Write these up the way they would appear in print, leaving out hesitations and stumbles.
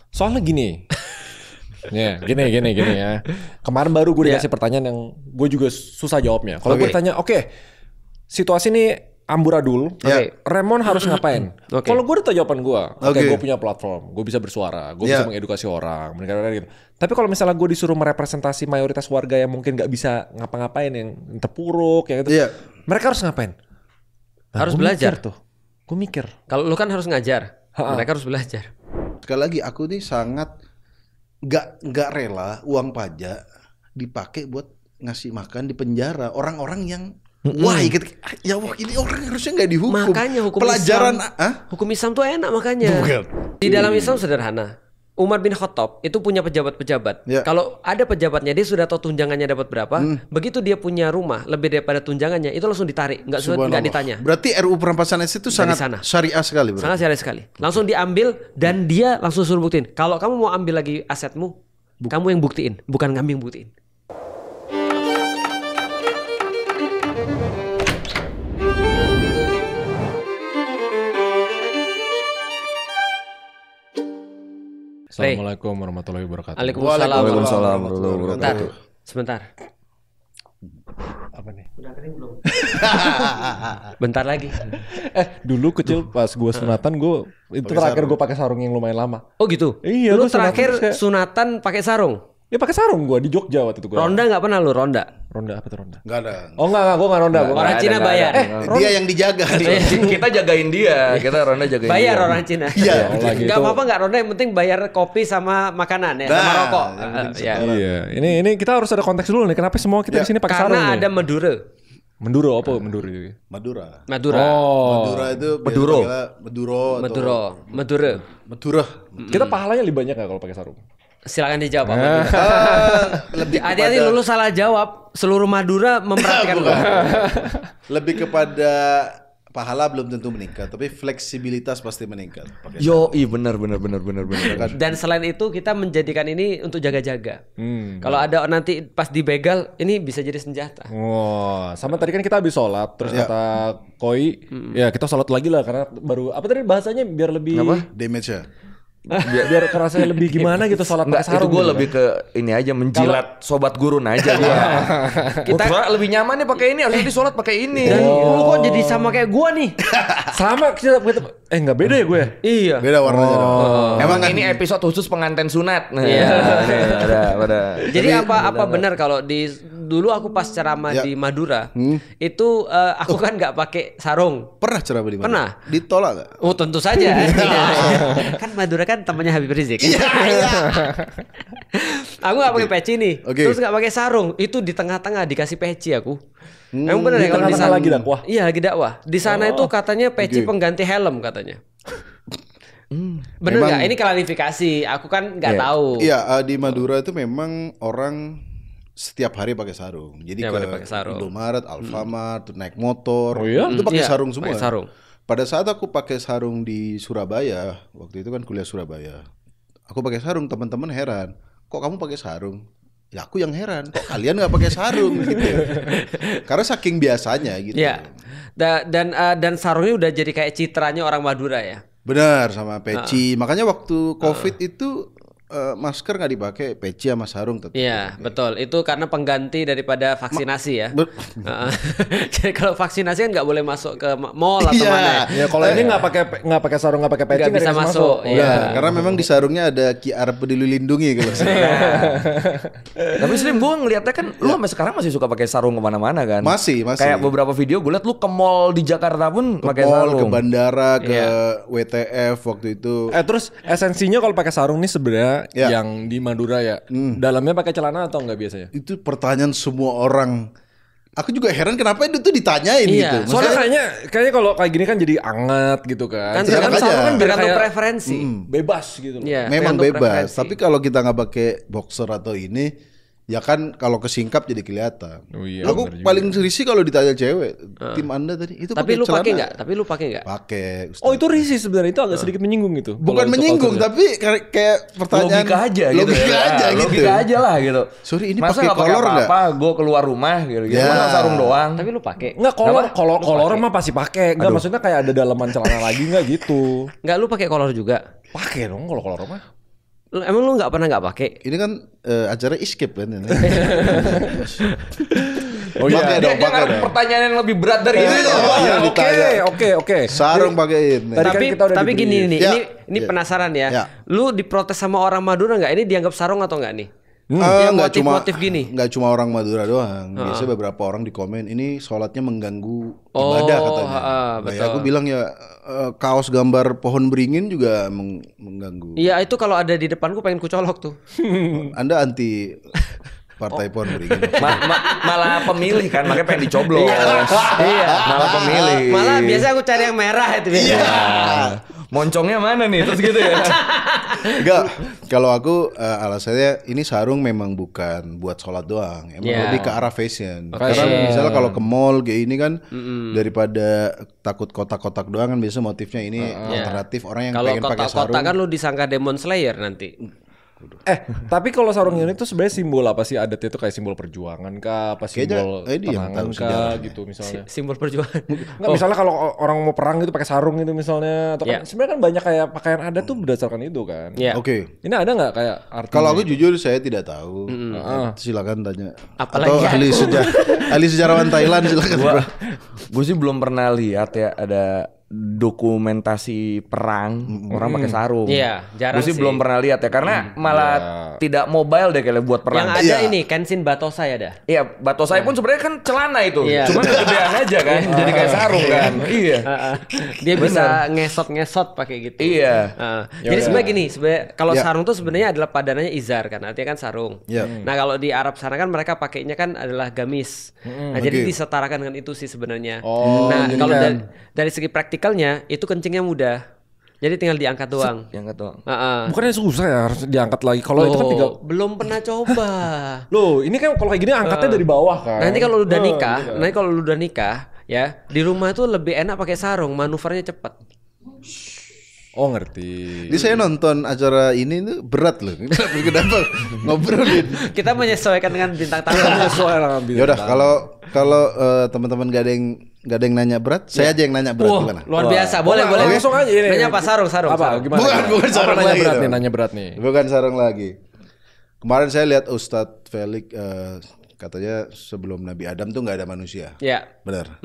Soalnya gini. Ya, gini ya. Kemarin baru gue dikasih pertanyaan yang gue juga susah jawabnya. Kalau gue tanya, situasi ini amburadul, Remon harus ngapain? Kalau gue udah tahu jawaban gue, gue punya platform, gue bisa bersuara, gue bisa mengedukasi orang, gitu. Tapi kalau misalnya gue disuruh merepresentasi mayoritas warga yang mungkin nggak bisa ngapa-ngapain, yang terpuruk, yang gitu, mereka harus ngapain? Nah, harus belajar tuh. Gue mikir. Kalau lu kan harus ngajar, mereka harus belajar. Sekali lagi aku nih sangat nggak rela uang pajak dipakai buat ngasih makan di penjara orang-orang yang wah gitu. Ya wah, ini orang harusnya nggak dihukum. Makanya hukum pelajaran hukum Islam tuh enak makanya. Di dalam Islam sederhana. Umar bin Khattab itu punya pejabat-pejabat. Kalau ada pejabatnya dia sudah tahu tunjangannya dapat berapa. Begitu dia punya rumah lebih daripada tunjangannya itu langsung ditarik, nggak ditanya. Berarti RUU perampasan aset itu sangat syariah sekali. Berarti. Sangat syariah sekali. Langsung diambil dan dia langsung suruh buktiin. Kalau kamu mau ambil lagi asetmu, kamu yang buktiin, bukan kami yang buktiin. Assalamualaikum warahmatullahi wabarakatuh. Waalaikumsalam warahmatullahi wabarakatuh. Sebentar. Apa nih? Udah kering belum? Bentar lagi. Dulu kecil pas gue sunatan itu terakhir gue pakai sarung yang lumayan lama. Oh gitu? Iya. Lu terakhir sunatan pakai sarung? Ya pakai sarung gue di Jogja waktu itu gue. Ronda nggak pernah lu ronda? Ronda apa tuh ronda? Nggak ada. Oh enggak, gue nggak ronda. Orang Cina bayar. Dia yang dijaga. Kita jagain dia, kita ronda jagain bayar dia. orang Cina. Iya. Nggak apa-apa nggak ronda, yang penting bayar kopi sama makanan ya, sama rokok. Iya. Ini kita harus ada konteks dulu nih. Kenapa semua kita di sini pakai sarung? Karena ada Madura. Madura apa Madura? Madura. Oh. Madura itu Madura. Kita pahalanya lebih banyak nggak kalau pakai sarung? Silakan dijawab. Lebih hati-hati lu salah jawab. Seluruh Madura memperhatikan gua. Lebih kepada pahala belum tentu meningkat, tapi fleksibilitas pasti meningkat. Benar. Dan selain itu kita menjadikan ini untuk jaga-jaga. Kalau ada nanti pas dibegal, ini bisa jadi senjata. Wah, sama tadi kan kita habis sholat, terus kata Koi, ya kita sholat lagi lah karena baru apa tadi bahasanya biar lebih damage ya. biar kerasanya lebih gimana gitu sholat pakai sarung. Itu gue gitu lebih ke ini aja menjilat sobat gurun aja gua. Kita lebih nyaman nih pakai ini, harusnya di sholat pakai ini. Dan lu kok jadi sama kayak gua nih? Sama kita nggak beda ya gue? Iya. Beda warnanya dong. Emang ini episode khusus pengantin sunat. Ada. Jadi apa benar kalau dulu aku pas ceramah di Madura itu aku kan nggak pakai sarung. Pernah ceramah di mana? Pernah. Ditolak nggak? Oh tentu saja. Kan Madura kan temannya Habib Rizik. Aku nggak pakai peci nih. Terus nggak pakai sarung. Itu di tengah-tengah dikasih peci aku. Emang benar ya kalau di sana lagi dakwah? Iya lagi dakwah. Di sana itu katanya peci pengganti helm katanya. Bener nggak? Ini klarifikasi. Aku kan nggak tahu. Iya, di Madura itu memang orang setiap hari pakai sarung. Jadi ke Indomaret, Alfamart, naik motor, itu pakai sarung semua. Pakai sarung. Pada saat aku pakai sarung di Surabaya, waktu itu kan kuliah Surabaya, aku pakai sarung, teman-teman heran, kok kamu pakai sarung? Ya aku yang heran, kok kalian nggak pakai sarung gitu. Karena saking biasanya gitu. Iya. Dan sarungnya udah jadi kayak citranya orang Madura ya. Benar, sama peci. Makanya waktu COVID itu masker nggak dipakai, peci sama sarung tetap. Iya, betul. Itu karena pengganti daripada vaksinasi ya. Jadi kalau vaksinasi kan nggak boleh masuk ke mall atau mana. Ya kalau ini nggak pakai sarung, nggak pakai peci, nggak bisa masuk. Iya. Karena memang di sarungnya ada QR peduli lindungi kalau Tapi Slim, gue ngeliatnya kan lu sampai sekarang masih suka pakai sarung kemana-mana kan? Masih. Kayak beberapa video gue liat lu ke mall di Jakarta pun pakai sarung. Ke bandara, ke WTF waktu itu. Terus esensinya kalau pakai sarung nih sebenarnya yang di Madura ya, dalamnya pakai celana atau enggak biasanya? Itu pertanyaan semua orang. Aku juga heran kenapa itu tuh ditanyain gitu. Soalnya kayaknya kalau kayak gini kan jadi anget gitu kan. Kan sarung kan bergantung preferensi. Bebas gitu. Memang bebas. Tapi kalau kita nggak pakai boxer atau ini, ya kan kalau kesingkap jadi kelihatan. Aku paling risih kalau ditanya cewek, tim Anda tadi itu tapi lu celana. pakai nggak? Tapi lu pakai nggak? Pakai. Oh itu risih sebenarnya, itu agak sedikit menyinggung itu. Bukan menyinggung, tapi kayak pertanyaan logika aja gitu. Logika aja lah gitu. Sorry, ini masa pakai kolor nggak? Apa? Gue keluar rumah gitu. Masa sarung doang. Tapi lu pakai? Nggak, kolor mah pasti pakai. Nggak, maksudnya kayak ada dalaman celana lagi nggak gitu. Nggak, lu pakai kolor juga? Pakai dong kalau kolor mah. Emang lu nggak pernah nggak pakai? Ini kan acara escape kan. Oh iya, dia ngarep pertanyaan yang lebih berat dari ini. Oke. Sarung pakein. Tapi gini nih, ini penasaran ya. Lu diprotes sama orang Madura nggak? Ini dianggap sarung atau nggak nih? Yang motif-motif gini. Nggak cuma orang Madura doang. Biasanya beberapa orang di komen ini sholatnya mengganggu ibadah katanya. Nah, aku bilang ya kaos gambar pohon beringin juga mengganggu. Iya itu kalau ada di depanku pengen kucolok tuh. Anda anti partai pohon beringin. Malah pemilih kan, makanya pengen dicoblos. Iya. Malah pemilih. Malah biasa aku cari yang merah itu. Iya. Moncongnya mana nih? Terus gitu ya. Enggak, kalau aku alasannya ini sarung memang bukan buat sholat doang, emang lebih ke arah fashion. Karena misalnya kalau ke mall kayak ini kan daripada takut kotak-kotak doang kan biasa motifnya ini alternatif orang yang pengen pakai sarung. Kalau kotak-kotak kan lu disangka Demon Slayer nanti. Tapi kalau sarung ini tuh sebenarnya simbol apa sih adatnya itu kayak simbol perjuangan kah, apa simbol tenangan kah gitu misalnya. Simbol perjuangan. Enggak misalnya kalau orang mau perang gitu pakai sarung gitu misalnya atau kan sebenarnya kan banyak kayak pakaian adat tuh berdasarkan itu kan. Oke. Ini ada enggak kayak arti? Kalau aku jujur saya tidak tahu. Silakan tanya. Apalagi atau ahli sejarawan Thailand silakan. Gue sih belum pernah lihat ya ada dokumentasi perang orang pakai sarung. Iya, jarang sih. Gue sih belum pernah lihat ya karena malah tidak mobile deh kayak buat perang. Yang ada ini Kenshin Batosai ada. Iya, Batosai pun sebenarnya kan celana itu. Cuma kegedean aja kan, jadi kayak sarung kan. Iya. Dia bisa ngesot-ngesot pakai gitu. Iya. Jadi sebenarnya gini, kalau sarung tuh sebenarnya adalah padanannya izar kan, artinya kan sarung. Nah, kalau di Arab sana kan mereka pakainya kan adalah gamis. Nah, jadi disetarakan dengan itu sih sebenarnya. Nah, kalau dari segi praktikalnya itu kencingnya mudah. Jadi tinggal diangkat doang. Diangkat doang. Bukannya susah ya harus diangkat lagi. Kalau itu kan tinggal belum pernah coba. Loh, ini kan kalau kayak gini angkatnya dari bawah kan. Nanti kalau lu udah nikah, ya, di rumah tuh lebih enak pakai sarung, manuvernya cepat. Oh ngerti. Jadi saya nonton acara ini tuh berat loh. Kenapa ngobrolin? Kita menyesuaikan dengan bintang tamu. Ya udah kalau teman-teman gak ada yang nanya berat, saya aja yang nanya berat gimana? Luar biasa, boleh. Langsung aja ini. Nanya apa sarung? Apa? Gimana? Bukan sarung lagi. Nanya berat nih. Bukan sarung lagi. Kemarin saya lihat Ustadz Felix katanya sebelum Nabi Adam tuh nggak ada manusia. Iya. Benar.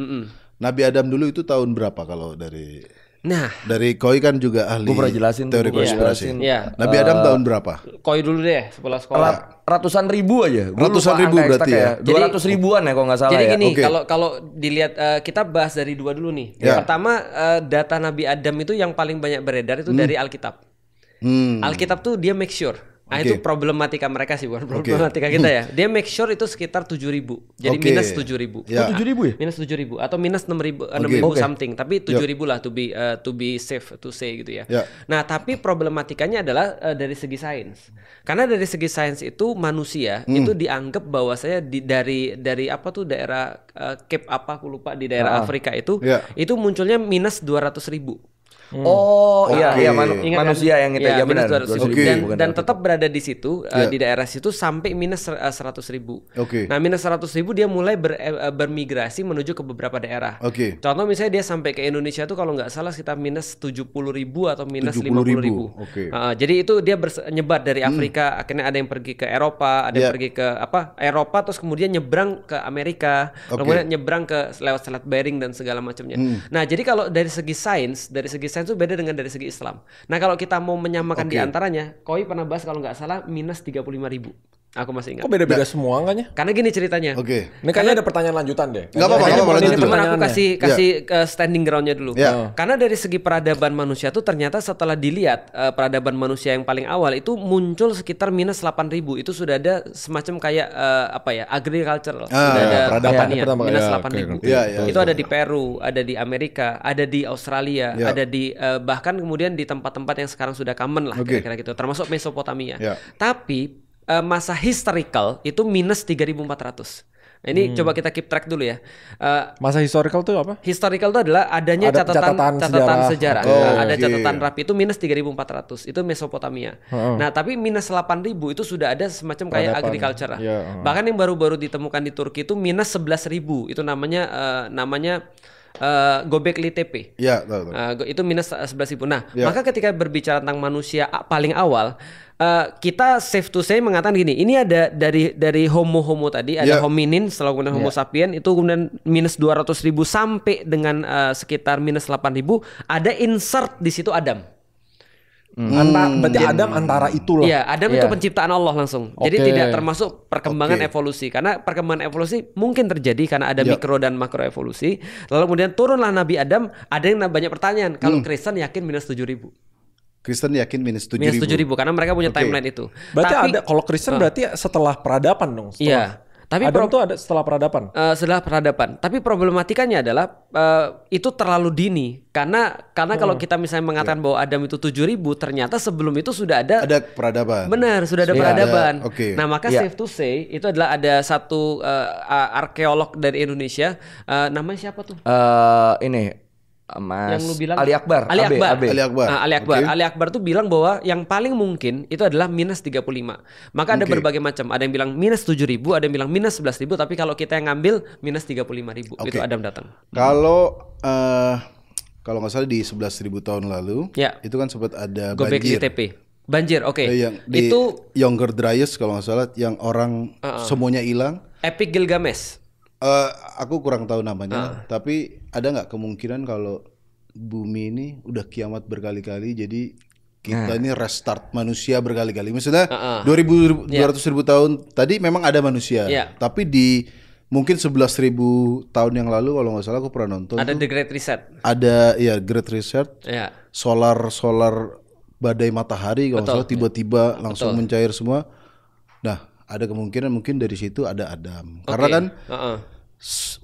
Nabi Adam dulu itu tahun berapa kalau dari? Nah, dari Koi kan juga ahli. Gue pernah jelasin teori konspirasi. Iya. Nabi Adam tahun berapa? Koi dulu deh, sekolah. Ratusan ribu aja. Ratusan ribu berarti ya. 200 ribuan ya kalau nggak salah. Jadi ya. gini, kalau dilihat kita bahas dari dua dulu nih. Pertama data Nabi Adam itu yang paling banyak beredar itu dari Alkitab. Alkitab tuh dia make sure. Nah itu problematika mereka sih, bukan problematika kita ya. Dia make sure itu sekitar 7.000. Jadi minus 7.000. Ya. 7.000 ya? Minus 7.000 atau minus 6.000 something. Tapi 7.000 lah to be safe to say gitu ya. Nah tapi problematikanya adalah dari segi sains. Karena dari segi sains itu manusia itu dianggap bahwasanya dari apa tuh daerah Cape apa aku lupa di daerah Afrika itu munculnya minus 200.000. Iya manusia yang itu ya benar. Dan tetap berada di situ di daerah situ sampai minus 100.000. Nah minus 100.000 dia mulai bermigrasi menuju ke beberapa daerah. Contoh misalnya dia sampai ke Indonesia tuh kalau nggak salah sekitar minus 70.000 atau minus 50.000. Jadi itu dia nyebar dari Afrika, akhirnya ada yang pergi ke Eropa, ada yang pergi ke Eropa terus kemudian nyebrang ke Amerika, kemudian nyebrang ke lewat Selat Bering dan segala macamnya. Nah jadi kalau dari segi sains itu beda dengan dari segi Islam. Nah kalau kita mau menyamakan di antaranya, Koi pernah bahas kalau nggak salah minus 35.000. Aku masih ingat. Kok beda-beda semua enggaknya? Karena gini ceritanya. Ini kayaknya ada pertanyaan lanjutan deh. Gak apa-apa. Teman aku kasih standing groundnya dulu. Karena dari segi peradaban manusia tuh ternyata setelah dilihat peradaban manusia yang paling awal itu muncul sekitar minus 8.000. Itu sudah ada semacam kayak agricultural. Sudah ada pertanian minus 8.000. Itu ada di Peru, ada di Amerika, ada di Australia, ada di bahkan kemudian di tempat-tempat yang sekarang sudah common lah kira-kira gitu. Termasuk Mesopotamia. Tapi masa historical itu minus 3.400. Nah, ini coba kita keep track dulu ya. Masa historical itu apa? Historical itu adalah adanya catatan sejarah. Ada catatan rapi itu minus 3.400. Itu Mesopotamia. Nah, tapi minus 8.000 itu sudah ada semacam kayak agriculture. Bahkan yang baru-baru ditemukan di Turki itu minus 11.000. Itu namanya Gobekli Tepe. Ya, tahu. Itu minus 11.000. Nah, maka ketika berbicara tentang manusia paling awal, kita safe to say mengatakan gini, ini ada dari homo tadi, ada hominin, setelah kemudian homo sapien, itu kemudian minus 200.000 sampai dengan sekitar minus 8.000, ada insert di situ Adam. Berarti Adam antara itulah. Iya, Adam itu penciptaan Allah langsung. Jadi tidak termasuk perkembangan evolusi. Karena perkembangan evolusi mungkin terjadi karena ada mikro dan makro evolusi. Lalu kemudian turunlah Nabi Adam, ada yang banyak pertanyaan. Kalau Kristen yakin minus 7.000. Kristen yakin minus 7.000. Minus 7.000 karena mereka punya timeline itu. Berarti ada, kalau Kristen berarti setelah peradaban dong. Iya. Tapi Adam tuh ada setelah peradaban. Setelah peradaban. Tapi problematikanya adalah itu terlalu dini. Karena kalau kita misalnya mengatakan bahwa Adam itu 7.000, ternyata sebelum itu sudah ada peradaban. Benar, sudah ada peradaban. Nah, maka safe to say itu adalah ada satu arkeolog dari Indonesia, namanya siapa tuh? Ini Mas yang lu bilang Ali Akbar. Ali Akbar. Okay. Ali Akbar tuh bilang bahwa yang paling mungkin itu adalah minus 35. Maka ada berbagai macam. Ada yang bilang minus 7.000, ada yang bilang minus 11.000. Tapi kalau kita yang ngambil minus 35.000 itu Adam datang. Kalau nggak salah di 11.000 tahun lalu, itu kan sempat ada Gobekli Tepe. Banjir, oke. Itu Younger Dryas kalau nggak salah, yang orang semuanya hilang. Epic Gilgamesh. Aku kurang tahu namanya, tapi ada nggak kemungkinan kalau bumi ini udah kiamat berkali-kali, jadi kita ini restart manusia berkali-kali. Maksudnya 200.000 tahun tadi memang ada manusia, tapi di mungkin 11.000 tahun yang lalu kalau nggak salah aku pernah nonton. Ada The Great Reset. Ada Great Reset. Solar badai matahari kalau nggak salah tiba-tiba langsung mencair semua. Nah, ada kemungkinan mungkin dari situ ada Adam. Karena kan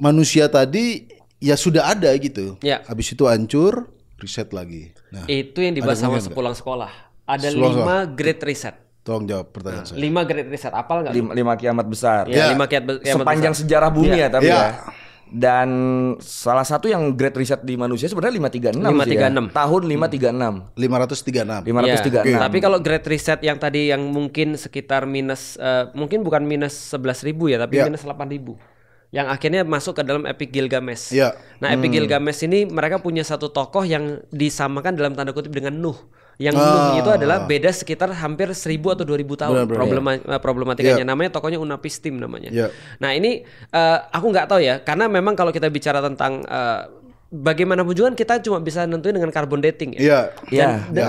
manusia tadi ya sudah ada gitu. Habis itu hancur, reset lagi. Nah, itu yang dibahas sama sepulang sekolah. Ada 5 Great Reset. Tolong jawab pertanyaan saya. 5 Great Reset, apal nggak? 5 kiamat besar. 5 kiamat sepanjang besar. sejarah bumi ya tapi ya. Dan salah satu yang Great Reset di manusia sebenarnya 536 sih ya. Tahun 536. 536. Tapi kalau Great Reset yang tadi yang mungkin sekitar minus mungkin bukan minus 11.000 ya, tapi minus 8.000. Yang akhirnya masuk ke dalam Epic Gilgamesh. Nah, Epic Gilgamesh ini mereka punya satu tokoh yang disamakan dalam tanda kutip dengan Nuh. Yang Nuh itu adalah beda sekitar hampir 1.000 atau 2.000 tahun. Problematikanya namanya tokohnya Unapistim namanya. Nah, ini aku nggak tahu ya, karena memang kalau kita bicara tentang bagaimanapun juga kita cuma bisa nentuin dengan carbon dating ya.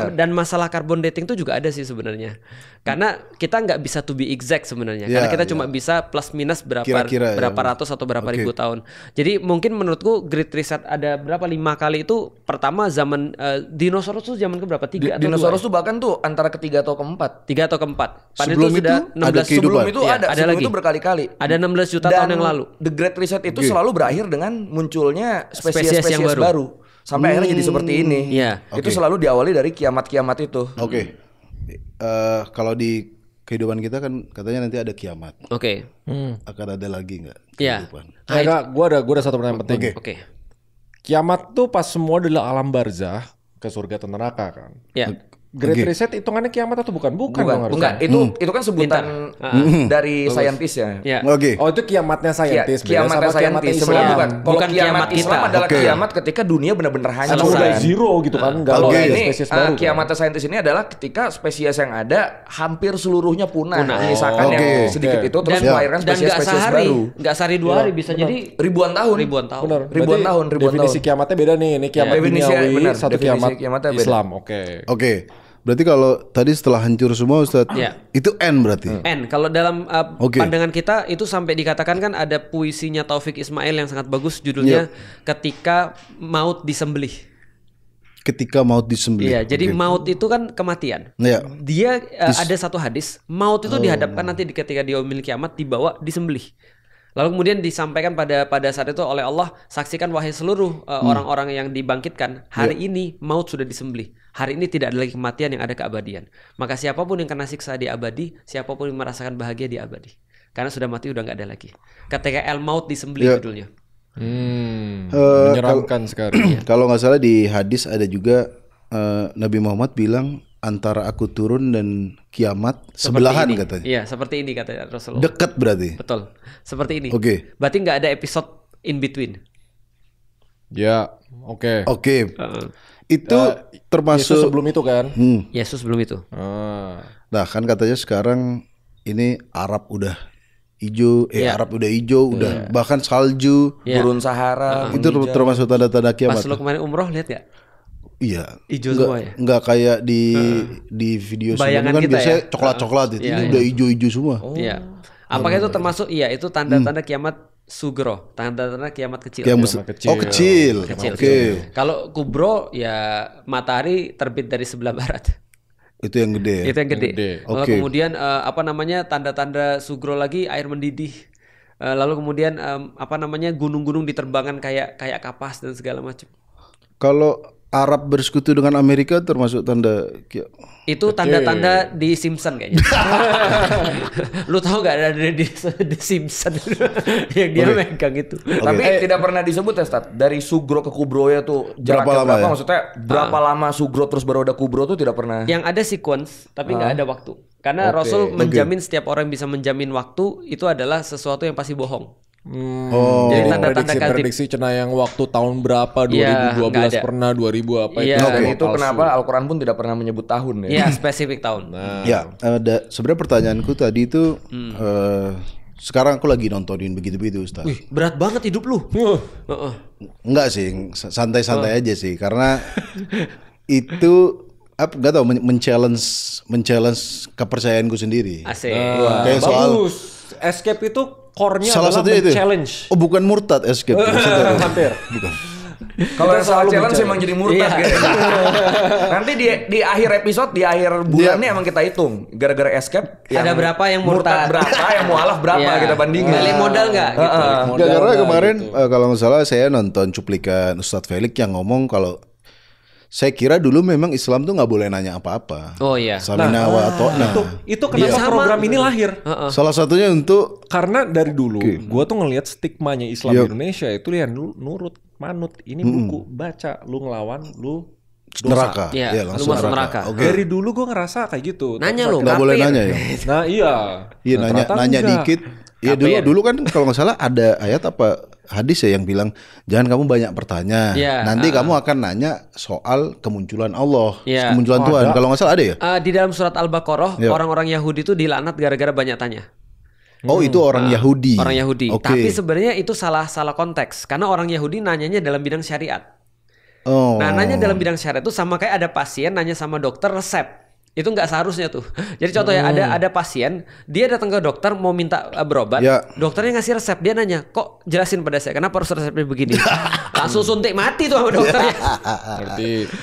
Dan masalah carbon dating itu juga ada sih sebenarnya. Karena kita nggak bisa to be exact sebenarnya. Karena kita cuma bisa plus minus berapa ratus atau berapa ribu tahun. Jadi mungkin menurutku Great Reset ada berapa 5 kali itu. Pertama zaman dinosaurus tuh zaman keberapa? 3 atau 2? Dinosaurus tuh bahkan tuh antara ketiga atau keempat. 3 atau keempat. Sebelum itu sudah 16 sebelum itu ada lagi. Itu berkali-kali. Ada 16 juta tahun yang lalu. The Great Reset itu selalu berakhir dengan munculnya spesies yang baru. Sampai akhirnya jadi seperti ini. Itu selalu diawali dari kiamat-kiamat itu. Kalau di kehidupan kita kan katanya nanti ada kiamat. Akan ada lagi nggak kehidupan? Gue ada satu pertanyaan penting. Kiamat tuh pas semua adalah alam barzah ke surga dan neraka kan. Great Reset hitungannya kiamat atau bukan? Bukan. Itu kan sebutan dari saintis ya. Oh, itu kiamatnya saintis. Kiamatnya saintis sebenarnya bukan. Kalau kiamat Islam adalah kiamat ketika dunia benar-benar hancur. Udah zero gitu kan. Kalau ini kiamatnya saintis ini adalah ketika spesies yang ada hampir seluruhnya punah. Misalkan yang sedikit itu terus melahirkan spesies baru. Enggak sehari 2 hari, bisa jadi ribuan tahun. Ribuan tahun. Definisi kiamatnya beda nih. Ini kiamat duniawi, satu kiamat Islam. Oke. Berarti kalau tadi setelah hancur semua Ustaz, itu N berarti? N. Kalau dalam pandangan kita itu sampai dikatakan kan ada puisinya Taufik Ismail yang sangat bagus judulnya Ketika Maut Disembelih. Ketika maut disembelih. Jadi maut itu kan kematian. Dia ada satu hadis, maut itu dihadapkan nanti ketika dia memiliki kiamat dibawa disembelih. Lalu kemudian disampaikan pada saat itu oleh Allah, saksikan wahai seluruh orang-orang yang dibangkitkan, hari ini maut sudah disembelih. Hari ini tidak ada lagi kematian, yang ada keabadian. Maka siapapun yang kena siksa di abadi, siapapun yang merasakan bahagia di abadi. Karena sudah mati udah nggak ada lagi. Ketika maut disembelih judulnya. Menyeramkan sekali. Kalau nggak salah di hadis ada juga Nabi Muhammad bilang antara aku turun dan kiamat sebelahan katanya. Iya, seperti ini kata Rasulullah. Dekat berarti. Betul. Seperti ini. Berarti nggak ada episode in between. Ya, oke. Itu termasuk Yesus sebelum itu kan? Yesus sebelum itu. Nah, kan katanya sekarang ini Arab udah hijau, Arab udah hijau, udah bahkan salju, gurun Sahara. Itu termasuk tanda-tanda kiamat. Pas lu kemarin umroh lihat ya? Iya. Hijau semua ya? Enggak kayak di video sebelumnya kan biasanya coklat-coklat itu. Ini udah hijau-hijau semua. Iya. Apakah itu termasuk itu tanda-tanda kiamat sugro, tanda-tanda kiamat kecil. Kecil. Oke. Kalau kubro ya matahari terbit dari sebelah barat. Itu yang gede. Itu yang gede. Lalu kemudian tanda-tanda sugro lagi air mendidih. Lalu kemudian gunung-gunung diterbangkan kayak kapas dan segala macam. Kalau Arab bersekutu dengan Amerika termasuk tanda itu tanda-tanda di Simpson kayaknya. Lu tahu gak ada di Simpson yang dia megang itu. Tapi tidak pernah disebut ya Stat. Dari sugro ke kubro ya tuh jaraknya berapa? Maksudnya berapa lama sugro terus baru ada kubro tuh tidak pernah. Yang ada sequence tapi nggak ada waktu. Karena Rasul menjamin setiap orang bisa menjamin waktu itu adalah sesuatu yang pasti bohong. Jadi tanda-tanda prediksi cenayang waktu tahun berapa 2012 pernah 2000 apa itu. Dan itu kenapa Al-Qur'an pun tidak pernah menyebut tahun ya. Iya, spesifik tahun. Ya, sebenarnya pertanyaanku tadi itu sekarang aku lagi nontonin begitu-begitu Ustaz. Wih, berat banget hidup lu. Enggak sih, santai-santai aja sih karena itu nggak tahu men-challenge kepercayaanku sendiri. Asik. Kayak bagus. Escape itu core-nya salah adalah satunya challenge. Oh, bukan murtad escape. Hampir. Bukan. Kalau yang salah challenge emang jadi murtad gitu. Nanti di akhir episode, di akhir bulan ini emang kita hitung gara-gara escape ada berapa yang murtad berapa, yang mualaf berapa kita bandingin. Balik modal nggak gitu. Karena kemarin kalau nggak salah saya nonton cuplikan Ustadz Felix yang ngomong kalau saya kira dulu memang Islam tuh nggak boleh nanya apa-apa. Oh iya. Samina wa ata'na. Itu kenapa program ini lahir? Salah satunya untuk karena dari dulu gua tuh ngelihat stigmanya Islam di Indonesia itu ya nurut, manut. Ini buku baca, lu ngelawan, lu dosa. Neraka. Iya, langsung masuk neraka. Dari dulu gua ngerasa kayak gitu. Nanya lu, nggak boleh nanya ya. Nah iya. Iya nanya dikit. Iya dulu kan kalau nggak salah ada ayat apa hadis ya yang bilang jangan kamu banyak bertanya. Nanti kamu akan nanya soal kemunculan Allah, kemunculan Tuhan. Kalau nggak salah ada ya? Di dalam surat Al-Baqarah orang-orang Yahudi itu dilaknat gara-gara banyak tanya. Oh itu orang Yahudi. Orang Yahudi. Tapi sebenarnya itu salah konteks karena orang Yahudi nanyanya dalam bidang syariat. Nah nanya dalam bidang syariat itu sama kayak ada pasien nanya sama dokter resep. Itu nggak seharusnya tuh. Jadi contohnya ada pasien, dia datang ke dokter mau minta berobat, dokternya ngasih resep, dia nanya, kok jelasin pada saya kenapa harus resepnya begini? Langsung suntik mati tuh sama dokternya.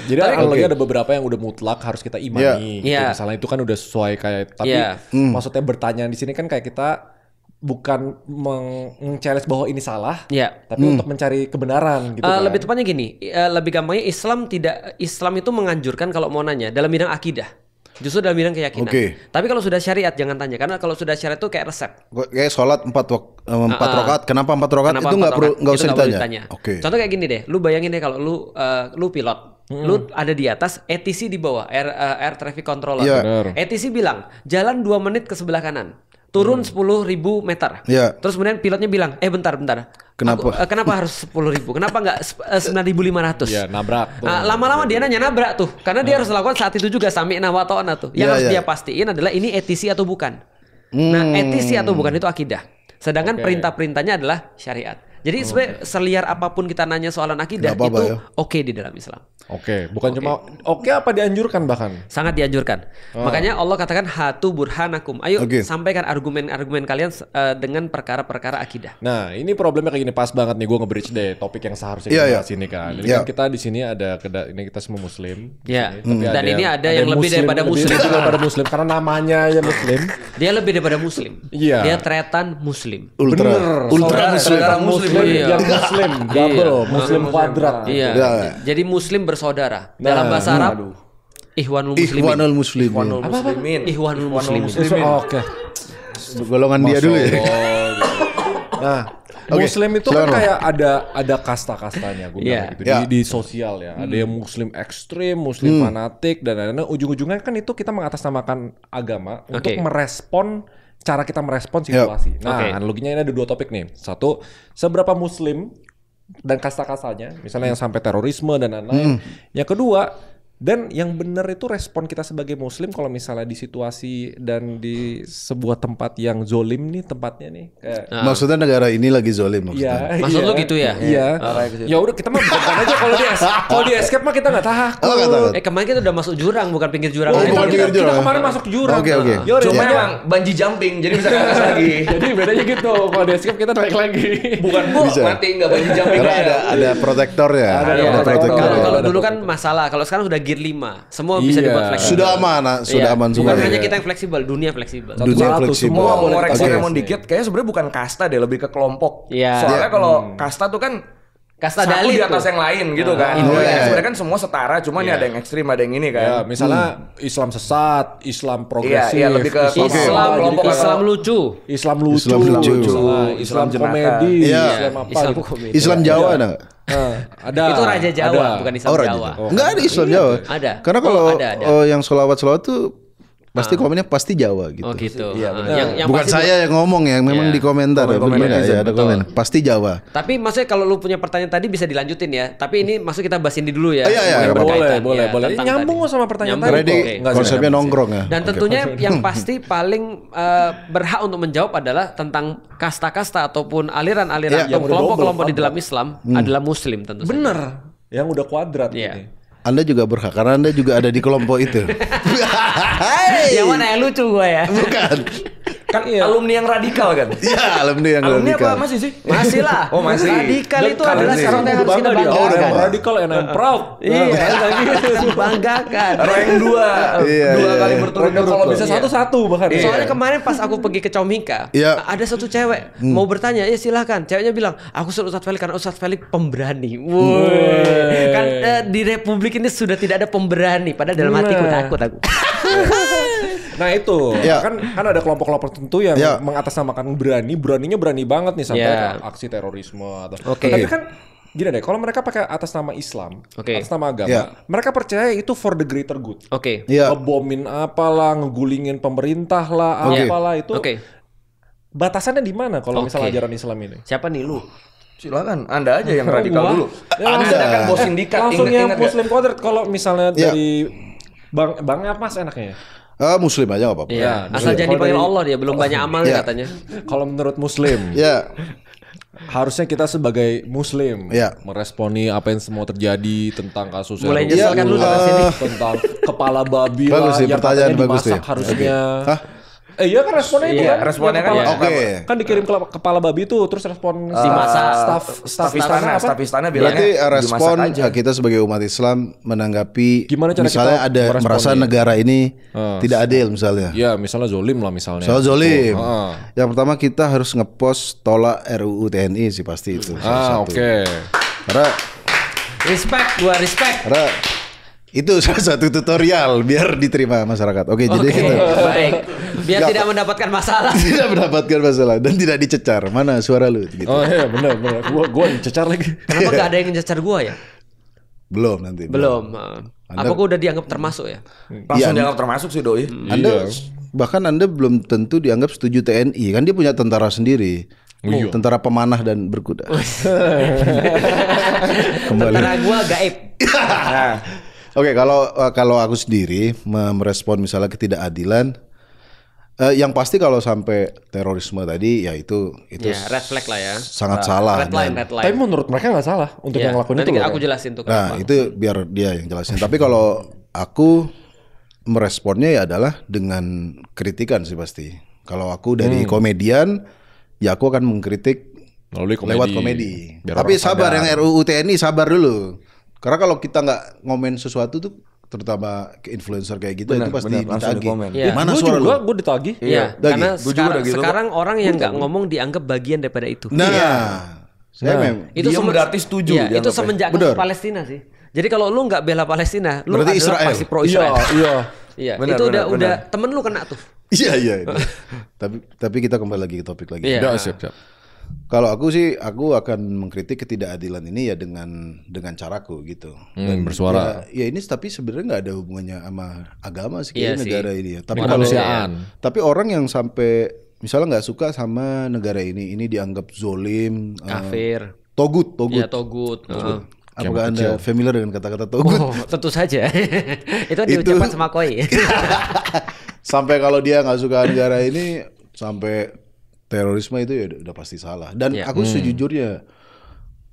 Jadi analogi ada beberapa yang udah mutlak harus kita imani. Misalnya itu kan udah sesuai kayak, tapi maksudnya bertanya di sini kan kayak kita bukan meng-challenge bahwa ini salah, tapi untuk mencari kebenaran gitu kan. Lebih tepatnya gini, lebih gampangnya Islam itu menganjurkan kalau mau nanya dalam bidang akidah. Justru dalam bidang keyakinan. Tapi kalau sudah syariat jangan tanya karena kalau sudah syariat itu kayak resep. Kayak sholat 4 rakaat. Kenapa 4 rakaat? Itu nggak usah ditanya. Contoh kayak gini deh. Lu bayangin deh kalau lu pilot. Lu ada di atas, ATC di bawah, air traffic controller. ATC bilang jalan 2 menit ke sebelah kanan. Turun 10.000 meter. Terus kemudian pilotnya bilang, bentar. Kenapa harus 10.000? Kenapa nggak 9.500? Ya, nabrak. Lama-lama dia nanya nabrak tuh, karena dia harus lakukan saat itu juga sami'na wa ta'na tuh. Yang harus dia pastiin adalah ini ETC atau bukan. Nah, ETC atau bukan itu akidah. Sedangkan perintah-perintahnya adalah syariat. Jadi sebenarnya seliar apapun kita nanya soalan akidah itu oke di dalam Islam. Bukan cuma apa dianjurkan bahkan. Sangat dianjurkan. Makanya Allah katakan hatu burhanakum. Ayo sampaikan argumen-argumen kalian dengan perkara-perkara akidah. Nah, ini problemnya kayak gini pas banget nih gue nge-bridge deh topik yang seharusnya kita bahas ini kan. Ini kan kita di sini ini kita semua muslim. Dan ini ada yang lebih daripada muslim. Lebih daripada muslim karena namanya aja muslim. Dia lebih daripada muslim. Dia tretan muslim. Ultra muslim. Yang muslim, double, muslim kuadrat. Jadi muslim bersaudara. Dalam bahasa Arab, Ikhwanul Muslimin. Ikhwanul Muslimin. Oke. Golongan dia dulu ya. Nah, Muslim itu kan kayak ada kasta-kastanya gue bilang gitu di sosial ya. Ada yang Muslim ekstrim, Muslim fanatik dan lain-lain. Ujung-ujungnya kan itu kita mengatasnamakan agama untuk merespon cara kita merespon situasi. Nah, analoginya ini ada 2 topik nih. Satu, seberapa Muslim dan kasta-kastanya, misalnya yang sampai terorisme dan lain-lain. Yang kedua, dan yang benar itu respon kita sebagai muslim kalau misalnya di situasi dan di sebuah tempat yang zolim nih tempatnya nih. Maksudnya negara ini lagi zolim maksudnya. Iya, maksud lu gitu ya? Iya. Ya udah kita mah bukan aja kalau di escape mah kita nggak takut. Kemarin kita udah masuk jurang bukan pinggir jurang. Kita kemarin masuk jurang. Oke. Cuma emang bungee jumping jadi bisa ke atas lagi. Jadi bedanya gitu. Kalau di escape kita naik lagi. Bukan mati nggak bungee jumping. Karena ada protektornya. Ada protektor. Kalau dulu kan masalah. Kalau sekarang sudah gear 5. Semua bisa dibuat fleksibel. Sudah aman semua. Bukan hanya kita yang fleksibel, dunia fleksibel. Semua mau ngoreksi Raymond dikit, kayaknya sebenarnya bukan kasta deh, lebih ke kelompok. Soalnya kalau kasta tuh kan kasta satu dalih di atas yang lain gitu kan. Sebenarnya kan semua setara, cuma nih ada yang ekstrim, ada yang ini kan. Ya, misalnya Islam sesat, Islam progresif, iya, lebih ke Islam lucu, Islam komedi, Islam Jawa ada nggak? Ada. Itu Raja Jawa, bukan Islam Jawa. Enggak ada Islam Jawa. Ada. Karena kalau yang sholawat tuh pasti komennya pasti Jawa gitu. Oh gitu. Yang bukan saya yang ngomong ya, memang di komentar ada komen. Pasti Jawa. Tapi maksudnya kalau lu punya pertanyaan tadi bisa dilanjutin ya. Tapi ini maksud kita bahas ini dulu ya. Iya, boleh. Nyambung sama pertanyaan tadi. Konsepnya nongkrong ya. Dan tentunya yang pasti paling berhak untuk menjawab adalah tentang kasta-kasta ataupun aliran-aliran atau kelompok-kelompok di dalam Islam adalah Muslim tentu saja. Bener. Yang udah kuadrat gitu. Anda juga berhak karena Anda juga ada di kelompok itu. Yang mana yang lucu gue ya? Bukan. Kan alumni yang radikal kan? Iya, alumni yang alumni radikal. Apa masih sih? Masih lah. Oh, masih. Radikal itu adalah sesuatu yang harus kita banggakan. banggakan. Radikal and I'm proud. Iya, banggakan. Rank 2 kali berturut-turut. Kalau bisa satu-satu bahkan. Soalnya kemarin pas aku pergi ke Comika, ada satu cewek mau bertanya, ya silahkan. Ceweknya bilang, aku suruh Ustadz Felix karena Ustadz Felix pemberani. Kan di Republik ini sudah tidak ada pemberani. Padahal dalam hatiku takut aku. Nah itu kan ada kelompok-kelompok tertentu yang mengatasnamakan beraninya berani banget nih sampai aksi terorisme atau. Tapi kan gini deh, kalau mereka pakai atas nama Islam, atas nama agama, mereka percaya itu for the greater good. Ngebomin apalah, ngegulingin pemerintah lah, apalah itu. Batasannya di mana kalau misalnya ajaran Islam ini? Siapa nih lu? Silakan, Anda aja yang radikal dulu. Anda kan bos sindikat. Langsung yang Muslim Quadrant kalau misalnya dari Bang Mas enaknya. Muslim aja gak apa-apa. Iya. Asal jangan dipanggil Allah dia, belum banyak amal katanya. Kalau menurut Muslim, harusnya kita sebagai Muslim meresponi apa yang semua terjadi tentang kasus mulai nyeselkan lu dari sini tentang kepala babi bagus lah yang katanya dimasak harusnya. Iya kan responnya itu kan. Responnya kan kan dikirim ke kepala babi itu terus respon dimasak staf istana bilang berarti respon kita sebagai umat Islam menanggapi gimana cara misalnya ada merasa negara ini tidak adil misalnya. Iya, misalnya zolim lah misalnya. Soal zolim. Yang pertama kita harus ngepost tolak RUU TNI sih pasti itu. Karena respect. Karena itu salah satu tutorial biar diterima masyarakat. Jadi kita baik. Biar tidak mendapatkan masalah. Tidak mendapatkan masalah dan tidak dicecar. Mana suara lu gitu. Oh iya benar. Gua dicecar lagi. Kenapa gak ada yang ngececar gua ya? Belum nanti. Belum. Apa gua udah dianggap termasuk ya? Langsung dianggap termasuk sih doi. Bahkan Anda belum tentu dianggap setuju TNI. Kan dia punya tentara sendiri. Tentara pemanah dan berkuda. Tentara gua gaib. Oke, kalau aku sendiri merespon misalnya ketidakadilan, yang pasti kalau sampai terorisme tadi ya itu red flag lah ya. Sangat salah. Red line. Tapi menurut mereka nggak salah untuk yang ngelakuin itu. Nanti aku jelasin tuh. Nah itu biar dia yang jelasin. Tapi kalau aku meresponnya ya adalah dengan kritikan sih pasti. Kalau aku dari komedian, ya aku akan mengkritik lewat komedi. Tapi sabar yang RUU TNI sabar dulu. Karena kalau kita nggak ngomen sesuatu tuh, terutama ke influencer kayak gitu, itu pasti ditagih. Mana suara lu? Gue ditagih. Iya. Karena sekarang orang yang nggak ngomong dianggap bagian daripada itu. Itu berarti setuju. Itu semenjak Palestina sih. Jadi kalau lu nggak bela Palestina, lu berarti adalah Israel. pasti pro Israel. Iya. Itu udah temen lu kena tuh. Iya. Tapi kita kembali lagi ke topik lagi. Siap. Kalau aku sih, aku akan mengkritik ketidakadilan ini ya dengan caraku gitu. Dan bersuara. Ya ini tapi sebenarnya nggak ada hubungannya sama agama sih negara ini ya. Tapi tapi orang yang sampai misalnya nggak suka sama negara ini dianggap zolim, Togut. Ya, Togut. Apakah Anda familiar dengan kata-kata Togut? Oh, tentu saja. Itu diucapkan sama koi. Sampai kalau dia nggak suka negara ini, sampai terorisme itu ya udah pasti salah. Dan aku sejujurnya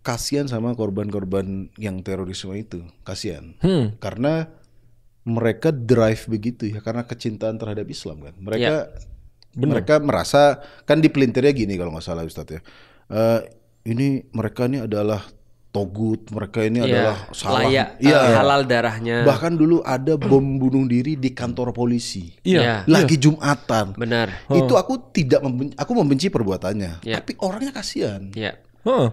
kasihan sama korban-korban yang terorisme itu, kasihan. Karena mereka drive begitu ya, karena kecintaan terhadap Islam kan. Mereka merasa, kan dipelintirnya gini kalau nggak salah Ustadz ya. Ini mereka ini adalah Togut, mereka ini adalah salah, halal darahnya. Bahkan dulu ada bom bunuh diri di kantor polisi, lagi Jumatan. Benar. Itu aku tidak aku membenci perbuatannya, tapi orangnya kasihan.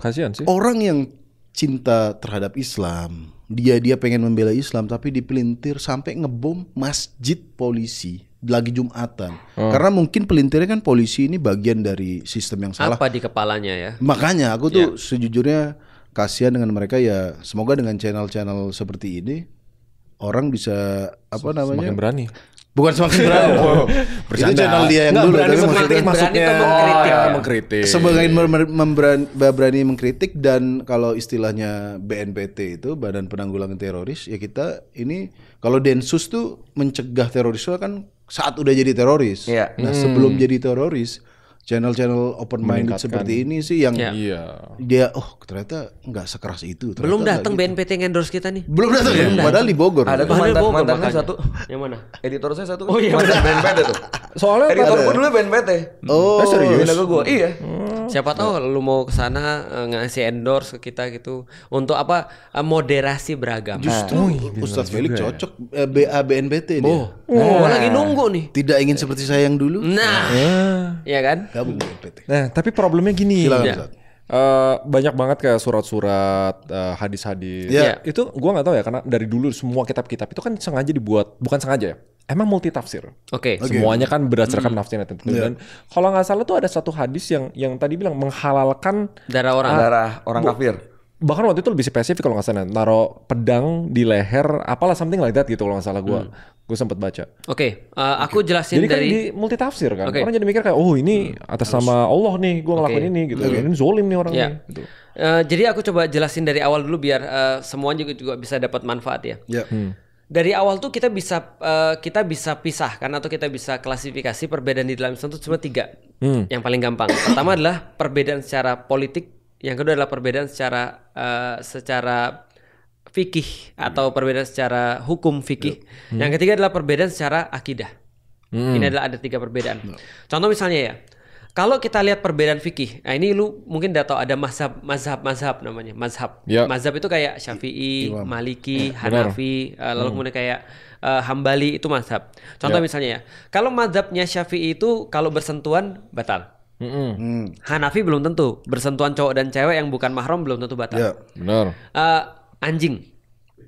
Kasihan sih. Orang yang cinta terhadap Islam, dia pengen membela Islam, tapi dipelintir sampai ngebom masjid polisi lagi Jumatan. Karena mungkin pelintirnya kan polisi ini bagian dari sistem yang salah. Apa di kepalanya ya? Makanya aku tuh sejujurnya kasihan dengan mereka ya. Semoga dengan channel-channel seperti ini orang bisa semakin berani. Bukan semakin berani. Itu channel dia yang dulu, berani tapi maksudnya mengkritik. Sebagai berani mengkritik, dan kalau istilahnya BNPT itu Badan Penanggulangan Teroris, ya kita ini kalau Densus tuh mencegah terorisme kan saat udah jadi teroris. Nah, sebelum jadi teroris, channel-channel open minded seperti ini sih yang dia ternyata nggak sekeras itu. Belum datang BNPT endorse kita nih. Belum datang ya. Padahal di Bogor. Ada tuh mantannya satu. Yang mana? Editor saya satu. Oh iya, mantan BNPT tuh. Soalnya editor gue dulu BNPT. Oh, serius? Gue. Iya. Siapa tahu lu mau ke sana ngasih endorse ke kita gitu untuk apa, moderasi beragama. Justru Ustadz Felix cocok BNPT dia. Lagi nunggu nih. Tidak ingin seperti saya yang dulu. Nah, ya kan? Gabung BNPT. Nah, tapi problemnya gini. Silakan, banyak banget kayak surat-surat, hadis-hadis. Itu gua nggak tahu ya, karena dari dulu semua kitab-kitab itu kan sengaja dibuat, bukan sengaja ya. Emang multi tafsir. Semuanya kan berdasarkan nafsirnya tentu. Dan kalau nggak salah tuh ada satu hadis yang tadi bilang menghalalkan darah orang kafir. Bahkan waktu itu lebih spesifik kalau nggak salah, naruh pedang di leher, apalah something like that gitu kalau nggak salah gue sempat baca. Aku jelasin jadi dari kan di multitafsir kan. Orang jadi mikir kayak ini atas nama Allah nih gue ngelakuin ini gitu. Ini zolim nih orang nih. Gitu. Jadi aku coba jelasin dari awal dulu biar semuanya juga bisa dapat manfaat ya. Dari awal tuh kita bisa pisahkan atau kita bisa klasifikasi perbedaan di dalam Islam itu cuma 3. Yang paling gampang. Pertama adalah perbedaan secara politik, yang kedua adalah perbedaan secara fikih atau perbedaan secara hukum fikih. Yang ketiga adalah perbedaan secara akidah. Ini adalah ada 3 perbedaan. Contoh misalnya ya, kalau kita lihat perbedaan fikih, nah ini lu mungkin udah tahu ada mazhab namanya, mazhab. Mazhab itu kayak Syafi'i, Maliki, Hanafi, lalu kemudian kayak Hambali, itu mazhab. Contoh misalnya ya, kalau mazhabnya Syafi'i itu kalau bersentuhan batal. Hanafi belum tentu, bersentuhan cowok dan cewek yang bukan mahram belum tentu batal. Benar. Anjing.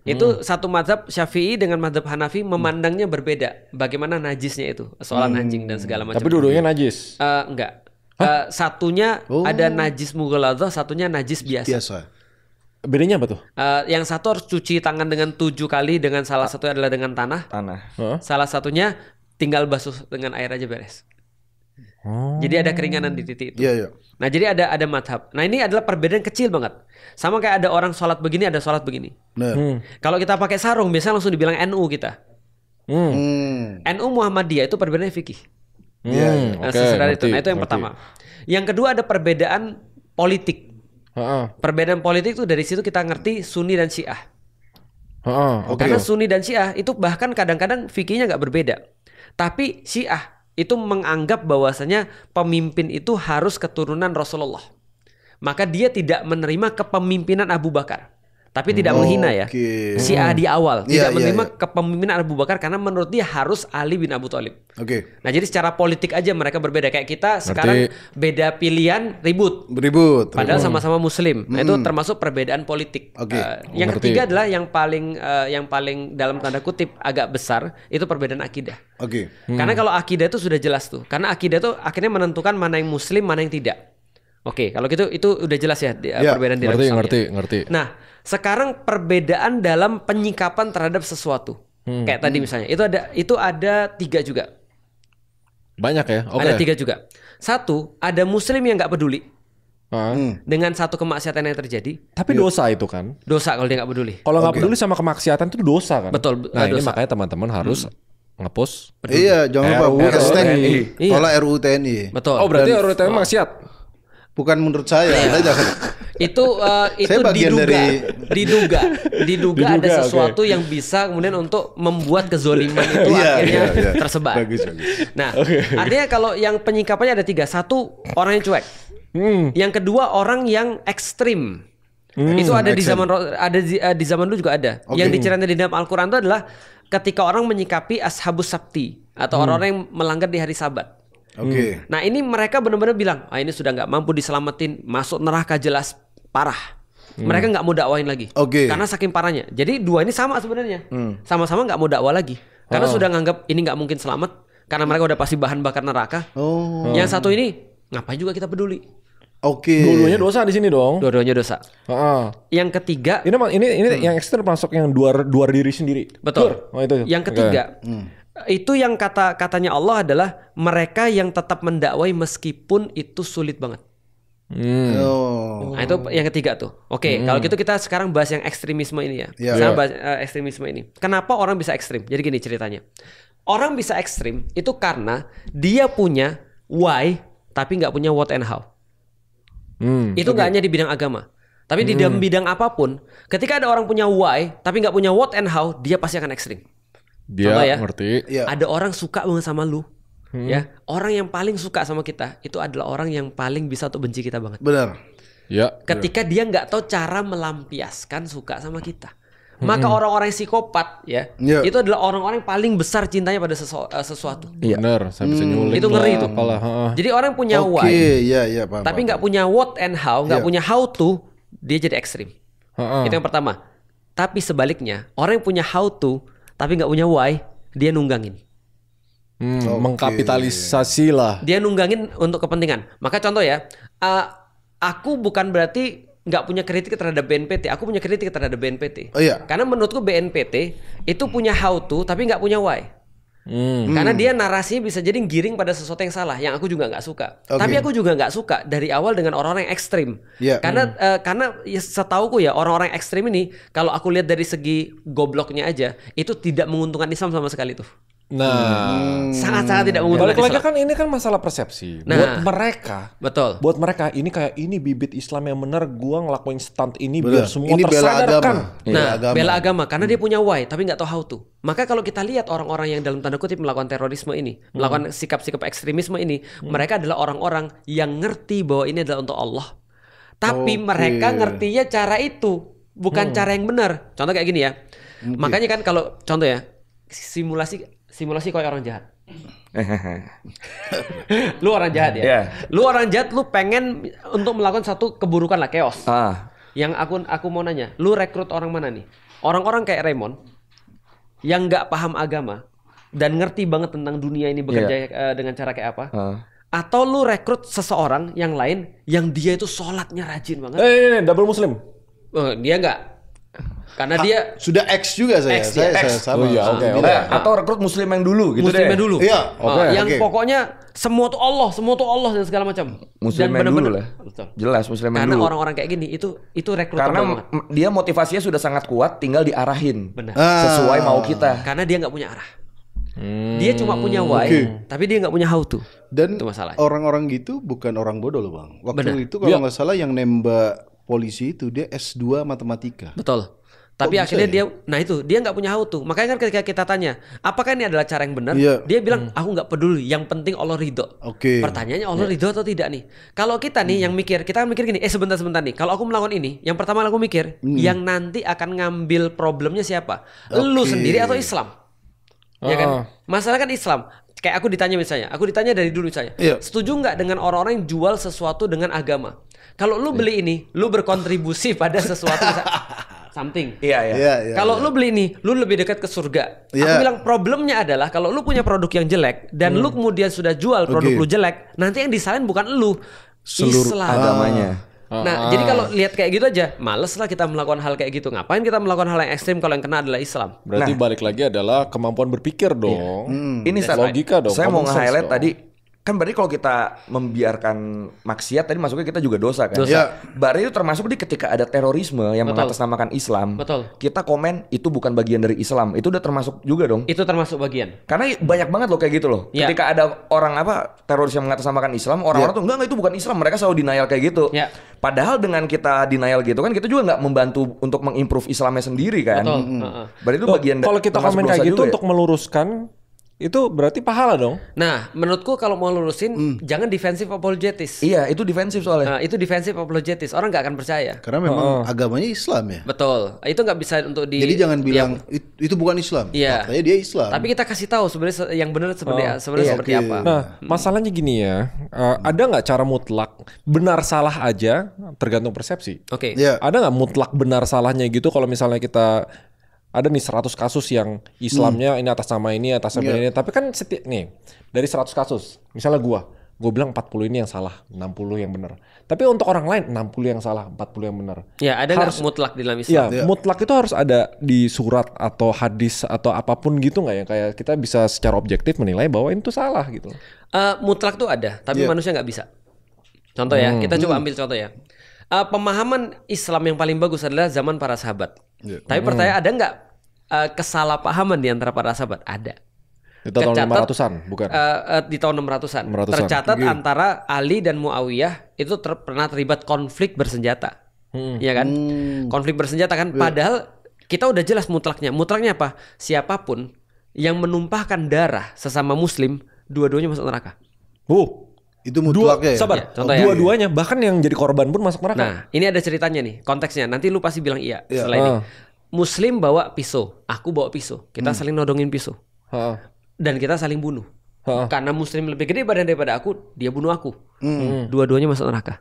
Itu satu mazhab Syafi'i dengan mazhab Hanafi memandangnya berbeda. Bagaimana najisnya itu, soal anjing dan segala macam. Tapi dua-duanya najis. Enggak. Satunya ada najis mughaladzah, satunya najis biasa. Bedanya apa tuh? Yang satu harus cuci tangan dengan 7 kali, dengan salah satu adalah dengan tanah. Salah satunya tinggal basuh dengan air aja beres. Jadi ada keringanan di titik itu. Nah, jadi ada madhab. Nah, ini adalah perbedaan kecil banget. Sama kayak ada orang sholat begini, ada sholat begini. Kalau kita pakai sarung, biasanya langsung dibilang NU kita. NU Muhammadiyah itu perbedaannya fikih. Sesederhana itu. Nah, itu yang pertama. Yang kedua ada perbedaan politik. Perbedaan politik itu dari situ kita ngerti Sunni dan Syiah. Karena Sunni dan Syiah itu bahkan kadang-kadang fikihnya nggak berbeda. Tapi Syiah itu menganggap bahwasanya pemimpin itu harus keturunan Rasulullah. Maka dia tidak menerima kepemimpinan Abu Bakar. Tapi tidak menghina ya. Syiah di awal tidak menerima kepemimpinan Abu Bakar karena menurut dia harus Ali bin Abu Thalib. Nah, jadi secara politik aja mereka berbeda. Kayak kita sekarang beda pilihan ribut. Padahal sama-sama Muslim. Nah, itu termasuk perbedaan politik. Yang ketiga adalah yang paling dalam tanda kutip agak besar itu perbedaan akidah. Karena kalau akidah itu sudah jelas tuh. Karena akidah itu akhirnya menentukan mana yang Muslim, mana yang tidak. Kalau gitu itu udah jelas ya perbedaan di dalam Islam. Ngerti. Nah, sekarang perbedaan dalam penyikapan terhadap sesuatu. Kayak tadi misalnya, itu ada 3 juga. Banyak ya? Ada 3 juga. 1, ada Muslim yang nggak peduli. dengan satu kemaksiatan yang terjadi. Tapi dosa itu kan? Dosa kalau dia nggak peduli. Kalau nggak peduli sama kemaksiatan itu dosa kan? Betul. Nah dosa. ini makanya teman-teman harus nge-push. Iya, jangan lupa hashtag tolak RUU TNI. Betul. Oh berarti RUU TNI maksiat? Bukan menurut saya. Itu diduga ada sesuatu yang bisa kemudian untuk membuat kezoliman itu akhirnya tersebar. Bagus. Nah, artinya kalau yang penyikapannya ada 3. 1, orang yang cuek. Yang kedua, orang yang ekstrim. Itu ada di zaman dulu juga ada. Yang diceritakan di dalam Al-Qur'an itu adalah ketika orang menyikapi ashabus sabti atau orang-orang yang melanggar di hari Sabat. Nah ini mereka benar-benar bilang, ini sudah nggak mampu diselamatin, masuk neraka jelas parah. Mereka nggak mau dakwain lagi, karena saking parahnya. Jadi dua ini sama sebenarnya, sama-sama nggak mau dakwah lagi, karena sudah nganggap ini nggak mungkin selamat, karena mereka udah pasti bahan bakar neraka. Yang satu ini ngapain juga kita peduli. Dua-duanya dosa di sini dong. Dua-duanya dosa. Yang ketiga, ini yang ekstrim masuk yang dua diri sendiri. Betul. Itu. Yang ketiga. Itu yang katanya Allah adalah mereka yang tetap mendakwai meskipun itu sulit banget. Nah itu yang ketiga tuh. Kalau gitu kita sekarang bahas yang ekstremisme ini ya. Sekarang bahas ekstremisme ini. Kenapa orang bisa ekstrim? Jadi gini ceritanya. Orang bisa ekstrim itu karena dia punya why tapi nggak punya what and how. Itu nggak hanya di bidang agama, tapi di dalam bidang apapun. Ketika ada orang punya why tapi nggak punya what and how, dia pasti akan ekstrim. Dia ngerti. Ada orang suka banget sama lu, ya. Orang yang paling suka sama kita itu adalah orang yang paling bisa untuk benci kita banget. Benar. Ya. Ketika dia nggak tahu cara melampiaskan suka sama kita, maka orang-orang psikopat, itu adalah orang-orang yang paling besar cintanya pada sesuatu. Benar. Saya bisa nyulik. Itu ngeri itu. Jadi orang punya why, tapi nggak punya what and how, nggak punya how to, dia jadi ekstrim. Itu yang pertama. Tapi sebaliknya, orang yang punya how to tapi nggak punya why, dia nunggangin. Mengkapitalisasi lah. Dia nunggangin untuk kepentingan. Maka contoh ya, aku bukan berarti nggak punya kritik terhadap BNPT. Aku punya kritik terhadap BNPT. Karena menurutku BNPT itu punya how to tapi nggak punya why. Karena dia narasinya bisa jadi giring pada sesuatu yang salah, yang aku juga nggak suka. Tapi aku juga nggak suka dari awal dengan orang-orang yang ekstrim. Karena ya, setauku ya orang-orang yang ekstrim ini, kalau aku lihat dari segi gobloknya aja, itu tidak menguntungkan Islam sama sekali tuh. Sangat-sangat tidak menguntungkan Islam. Balik lagi kan ini kan masalah persepsi. Buat mereka, betul. Buat mereka ini bibit Islam yang benar. Gua ngelakuin stunt ini biar semua tersadarkan. Bela agama karena dia punya why tapi nggak tahu how to. Maka kalau kita lihat orang-orang yang dalam tanda kutip melakukan terorisme ini, melakukan sikap-sikap ekstremisme ini, mereka adalah orang-orang yang ngerti bahwa ini adalah untuk Allah. Tapi mereka ngertinya cara itu, bukan cara yang benar. Contoh kayak gini ya. Makanya kan kalau contoh ya, simulasi kayak orang jahat. Lu orang jahat ya. Lu orang jahat, lu pengen untuk melakukan satu keburukan lah, chaos. Yang aku mau nanya, lu rekrut orang mana nih? Orang-orang kayak Raymond yang nggak paham agama dan ngerti banget tentang dunia ini bekerja dengan cara kayak apa? Atau lu rekrut seseorang yang lain yang dia itu sholatnya rajin banget? Double Muslim. Dia nggak. Karena dia sudah X juga saya sama. Atau rekrut Muslim yang dulu gitu Muslim yang dulu. Yang pokoknya semua tuh Allah dan segala macam. Muslim yang dulu lah. Jelas Muslim yang dulu. Karena orang-orang kayak gini itu rekrut karena dia motivasinya sudah sangat kuat, tinggal diarahin. Sesuai mau kita. Karena dia nggak punya arah. Dia cuma punya why, tapi dia nggak punya how to. Dan itu masalah. Orang-orang gitu bukan orang bodoh loh bang. Waktu itu kalau nggak salah yang nembak polisi itu dia S2 matematika. Betul. Tapi akhirnya dia nggak punya how to. Makanya kan ketika kita tanya, apakah ini adalah cara yang benar? Dia bilang, aku nggak peduli. Yang penting Allah ridho. Pertanyaannya Allah ridho atau tidak nih? Kalau kita nih yang mikir, kita mikir gini, sebentar nih. Kalau aku melakukan ini, yang pertama aku mikir, yang nanti akan ngambil problemnya siapa? Lu sendiri atau Islam? Ya kan? Masalah kan Islam. Kayak aku ditanya misalnya, dari dulu misalnya, setuju nggak dengan orang-orang yang jual sesuatu dengan agama? Kalau lu beli ini, lu berkontribusi pada sesuatu something. Kalau lu beli ini, lu lebih dekat ke surga. Aku bilang problemnya adalah kalau lu punya produk yang jelek dan lu kemudian sudah jual produk lu jelek, nanti yang disalahin bukan lu, seluruh Islam. Agamanya. Nah, jadi kalau lihat kayak gitu aja, males lah kita melakukan hal kayak gitu. Ngapain kita melakukan hal yang ekstrim kalau yang kena adalah Islam? Berarti balik lagi adalah kemampuan berpikir dong. Ini logika dong. Saya mau nge-highlight tadi Kan berarti kalau kita membiarkan maksiat tadi masuknya kita juga dosa kan? Dosa. Berarti itu termasuk di ketika ada terorisme yang mengatasnamakan Islam. Betul. Kita komen itu bukan bagian dari Islam. Itu udah termasuk juga dong. Itu termasuk bagian. Karena banyak banget loh kayak gitu loh. Ya. Ketika ada orang teroris yang mengatasnamakan Islam, orang-orang tuh enggak itu bukan Islam. Mereka selalu denial kayak gitu. Ya. Padahal dengan kita denial gitu kan kita juga nggak membantu untuk mengimprove Islamnya sendiri kan. Betul. Berarti itu bagian kalau kita komen kayak gitu untuk meluruskan itu berarti pahala dong. Nah, menurutku kalau mau lurusin jangan defensive apologetis. Iya, itu defensif soalnya. Nah, itu defensive apologetis. Orang nggak akan percaya. Karena memang agamanya Islam ya. Betul. Itu nggak bisa untuk Jadi jangan bilang itu bukan Islam. Iya. Faktanya dia Islam. Tapi kita kasih tahu sebenarnya yang benar seperti apa. Nah, masalahnya gini ya. Ada nggak cara mutlak benar salah aja tergantung persepsi? Oke. Ya. Ada nggak mutlak benar salahnya gitu kalau misalnya kita ada nih 100 kasus yang Islamnya ini atas nama ini, atas nama ini. Tapi kan nih, dari 100 kasus, misalnya gue bilang 40 ini yang salah, 60 yang benar. Tapi untuk orang lain 60 yang salah, 40 yang benar. Ya, ada nggak mutlak di dalam Islam? Ya, mutlak itu harus ada di surat atau hadis atau apapun gitu nggak ya? Kayak kita bisa secara objektif menilai bahwa itu salah gitu. Mutlak tuh ada, tapi manusia nggak bisa. Contoh ya, kita coba ambil contoh ya. Pemahaman Islam yang paling bagus adalah zaman para sahabat. Tapi pertanyaan ada nggak kesalahpahaman di antara para sahabat? Ada. Di tahun 500-an, bukan? Di tahun 600-an. Tercatat antara Ali dan Muawiyah itu pernah terlibat konflik bersenjata. Iya kan? Konflik bersenjata kan. Padahal kita udah jelas mutlaknya. Mutlaknya apa? Siapapun yang menumpahkan darah sesama muslim, dua-duanya masuk neraka. Itu mutlaknya ya? Sabar, dua-duanya bahkan yang jadi korban pun masuk neraka. Nah, ini ada ceritanya nih, konteksnya. Nanti lu pasti bilang iya setelah ini. Muslim bawa pisau, aku bawa pisau. Kita saling nodongin pisau. Dan kita saling bunuh. Karena muslim lebih gede badan daripada aku, dia bunuh aku. Dua-duanya masuk neraka.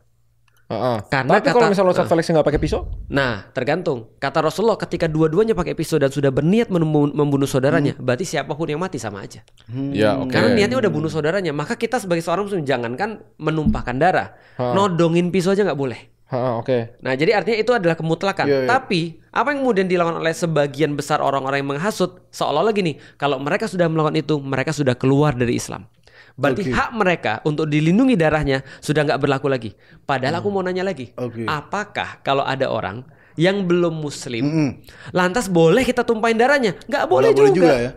Karena tapi kalau misalnya Ustaz Felix nggak pakai pisau? Nah, tergantung. Kata Rasulullah ketika dua-duanya pakai pisau dan sudah berniat membunuh saudaranya, berarti siapapun yang mati sama aja. Ya, Karena niatnya udah bunuh saudaranya, maka kita sebagai seorang muslim jangankan menumpahkan darah, nodongin pisau aja nggak boleh. Nah, jadi artinya itu adalah kemutlakan. Tapi apa yang kemudian dilakukan oleh sebagian besar orang-orang yang menghasut seolah-olah gini, kalau mereka sudah melakukan itu, mereka sudah keluar dari Islam. Berarti hak mereka untuk dilindungi darahnya sudah nggak berlaku lagi. Padahal aku mau nanya lagi, apakah kalau ada orang yang belum muslim, lantas boleh kita tumpahin darahnya? Nggak boleh juga ya?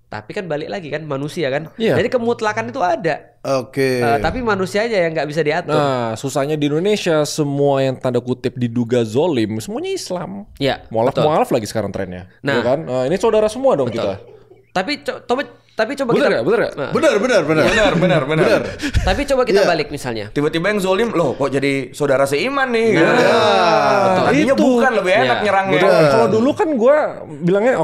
Tapi kan balik lagi kan manusia kan. Jadi kemutlakan itu ada. Tapi manusia aja yang nggak bisa diatur. Nah, susahnya di Indonesia semua yang tanda kutip diduga zolim semuanya Islam. Ya. Mualaf lagi sekarang trennya. Nah, ya kan? Ini saudara semua dong kita. Tapi coba bener kita benar. Tapi coba kita balik misalnya. Tiba-tiba yang zolim loh kok jadi saudara seiman nih. Tadinya bukan lebih enak nyerangnya. Kalau dulu kan gue bilangnya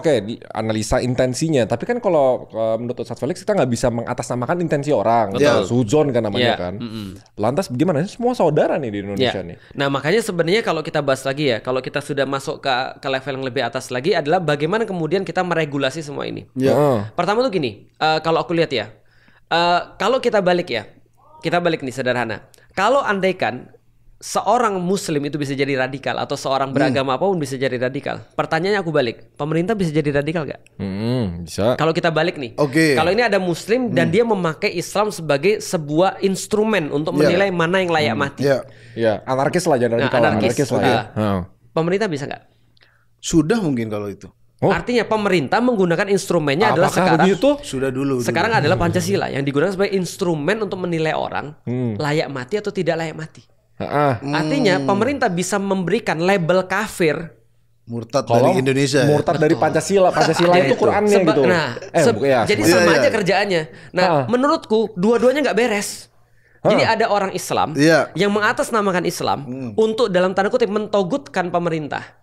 analisa intensinya. Tapi kan kalau menurut Ustaz Felix kita nggak bisa mengatasnamakan intensi orang. Suzon kan namanya kan. Lantas bagaimana? Semua saudara nih di Indonesia nih. Nah makanya sebenarnya kalau kita bahas lagi ya, kalau kita sudah masuk ke level yang lebih atas lagi adalah bagaimana kemudian kita meregulasi semua ini. Pertama tuh gini. Kalau aku lihat ya, kalau kita balik nih sederhana. Kalau andaikan seorang muslim itu bisa jadi radikal atau seorang beragama apapun bisa jadi radikal. Pertanyaannya aku balik, pemerintah bisa jadi radikal gak? Bisa. Kalau kita balik nih, kalau ini ada muslim dan dia memakai Islam sebagai sebuah instrumen untuk menilai mana yang layak mati. Anarkis lah, jangan radikal. Anarkis lah. Pemerintah bisa gak? Sudah mungkin kalau itu. Artinya pemerintah menggunakan instrumennya adalah sekarang sudah dulu. Sekarang adalah Pancasila yang digunakan sebagai instrumen untuk menilai orang layak mati atau tidak layak mati. Artinya pemerintah bisa memberikan label kafir murtad dari Indonesia. Murtad dari Pancasila. Pancasila itu Qur'annya gitu. Jadi sama aja kerjaannya. Nah, menurutku dua-duanya nggak beres. Jadi ada orang Islam yang mengatasnamakan Islam untuk dalam tanda kutip mentogutkan pemerintah.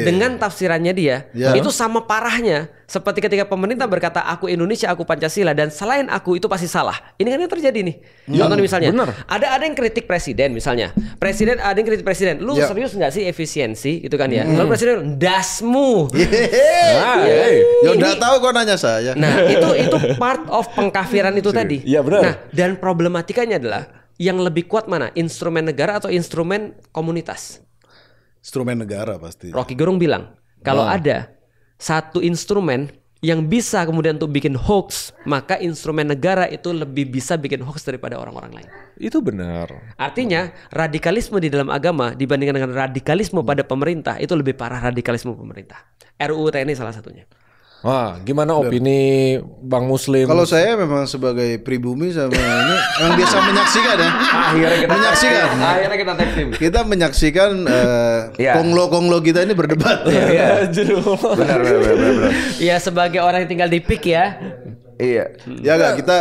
Dengan tafsirannya dia, itu sama parahnya seperti ketika pemerintah berkata aku Indonesia, aku Pancasila dan selain aku itu pasti salah. Ini kan yang terjadi nih. Contohnya misalnya, ada yang kritik presiden misalnya. Ada yang kritik presiden. Lu serius nggak sih efisiensi gitu kan ya? Lalu presiden dasmu. Ya udah tahu kok nanya saya. Nah, itu part of pengkafiran itu tadi. Iya benar. Nah, dan problematikanya adalah yang lebih kuat mana? Instrumen negara atau instrumen komunitas? Instrumen negara pasti. Rocky Gerung bilang, kalau ada satu instrumen yang bisa kemudian untuk bikin hoax, maka instrumen negara itu lebih bisa bikin hoax daripada orang-orang lain. Itu benar. Artinya radikalisme di dalam agama dibandingkan dengan radikalisme pada pemerintah itu lebih parah radikalisme pemerintah. RUU TNI salah satunya. Wah, gimana opini Bang Muslim? Kalau saya memang sebagai pribumi sama ini yang biasa menyaksikan ya. Akhirnya kita tag team. Kita menyaksikan konglo-konglo kita ini berdebat. Iya. Benar. Iya, sebagai orang yang tinggal di PIK ya. Iya. Ya enggak, kita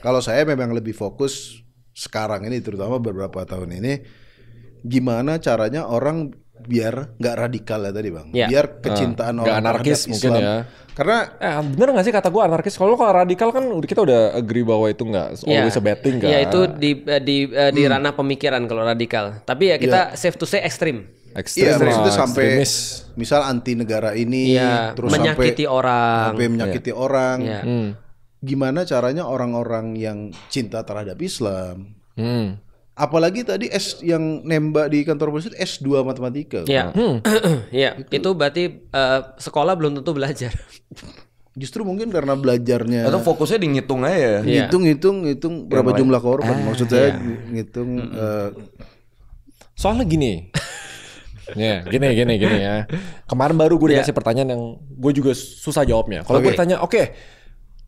kalau saya memang lebih fokus sekarang ini, terutama beberapa tahun ini, gimana caranya orang biar nggak radikal ya tadi Bang. Biar kecintaan orang anarkis terhadap mungkin Islam. ya. Karena bener nggak sih kata gue anarkis? Kalau radikal kan kita udah agree bahwa itu nggak always a bad thing kan? Iya, itu di ranah pemikiran kalau radikal. Tapi ya kita safe to say ekstrim. Iya, maksudnya sampai misal anti negara ini, terus menyakiti orang, sampai menyakiti orang. Gimana caranya orang-orang yang cinta terhadap Islam? Apalagi tadi yang nembak di kantor polisi S2 matematika. Iya. Iya, itu berarti sekolah belum tentu belajar. Justru mungkin karena belajarnya atau fokusnya di ngitung aja. Ngitung berapa jumlah korban. Maksud saya ngitung soalnya gini. Gini ya. Kemarin baru gue dikasih pertanyaan yang gue juga susah jawabnya. Kalau gue tanya,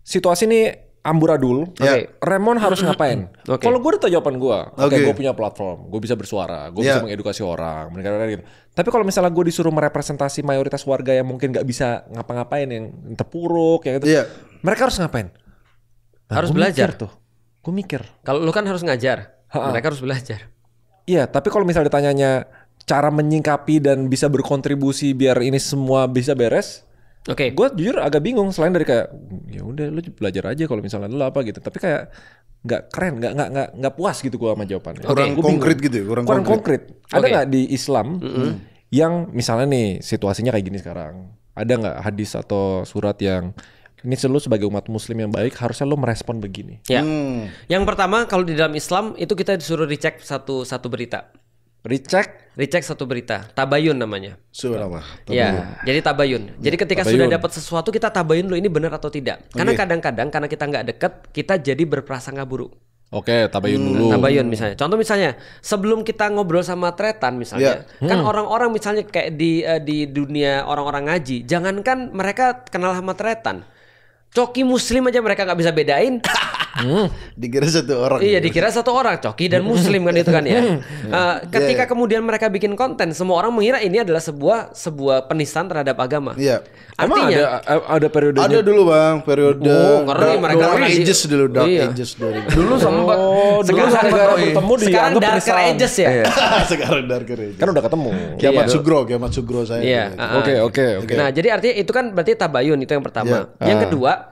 situasi ini amburadul, Remon harus ngapain? Kalau gue udah tahu jawaban gue, gue punya platform, gue bisa bersuara, gue bisa mengedukasi orang, gitu. Tapi kalau misalnya gue disuruh merepresentasi mayoritas warga yang mungkin nggak bisa ngapa-ngapain, yang terpuruk, yang itu, mereka harus ngapain? Harus belajar tuh. Gue mikir. Kalau lu kan harus ngajar, mereka harus belajar. Iya, tapi kalau misalnya ditanyanya cara menyingkapi dan bisa berkontribusi biar ini semua bisa beres. Gue jujur agak bingung, selain dari kayak ya udah lu belajar aja kalau misalnya lu apa gitu, tapi kayak nggak keren, nggak puas gitu gue sama jawabannya. Kurang konkret gitu ya, kurang konkret. Ada nggak di Islam yang misalnya nih situasinya kayak gini sekarang, ada nggak hadis atau surat yang ini lu sebagai umat Muslim yang baik harusnya lu merespon begini? Ya. Yang pertama kalau di dalam Islam itu kita disuruh recheck satu berita. Recheck satu berita, tabayun namanya. Subhanallah. Ya, jadi tabayun. Jadi ketika sudah dapat sesuatu kita tabayun lo ini benar atau tidak. Karena kadang-kadang karena kita nggak dekat, kita jadi berprasangka buruk. Tabayun dulu. Tabayun misalnya. Contoh misalnya, sebelum kita ngobrol sama tretan misalnya, kan orang-orang misalnya kayak di dunia orang-orang ngaji, jangankan mereka kenal sama tretan. Coki Muslim aja mereka nggak bisa bedain. Dikira satu orang. Iya, dikira satu orang, Coki dan Muslim kan itu kan ya. Ketika kemudian mereka bikin konten, semua orang mengira ini adalah sebuah penistaan terhadap agama. Iya. Artinya ada periodenya. Ada dulu Bang, periode ngeri mereka Dark Ages dulu, Dark Ages dulu. Dulu sempat sekarang bertemu di sekarang Darker Ages ya. Sekarang Darker Ages. Kan udah ketemu. Kiamat Sugro saya. Iya. Oke. Nah, jadi artinya itu kan berarti tabayun, itu yang pertama. Yang kedua,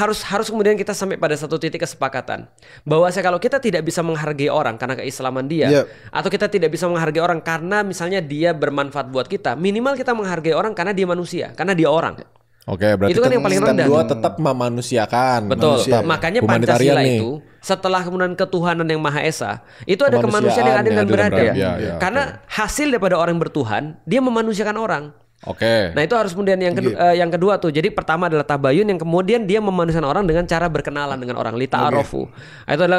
harus kemudian kita sampai pada satu titik kesepakatan bahwa kalau kita tidak bisa menghargai orang karena keislaman dia, atau kita tidak bisa menghargai orang karena misalnya dia bermanfaat buat kita, minimal kita menghargai orang karena dia manusia, karena dia orang. Berarti itu kan yang paling rendah. Dua tetap memanusiakan. Betul. Makanya Pancasila itu setelah kemudian ketuhanan yang Maha Esa, itu ada kemanusiaan yang adil dan beradab. Karena hasil daripada orang yang bertuhan, dia memanusiakan orang. Nah itu harus kemudian yang kedua tuh. Jadi pertama adalah tabayun, yang kemudian dia memanusiakan orang dengan cara berkenalan dengan orang, lita'arofu.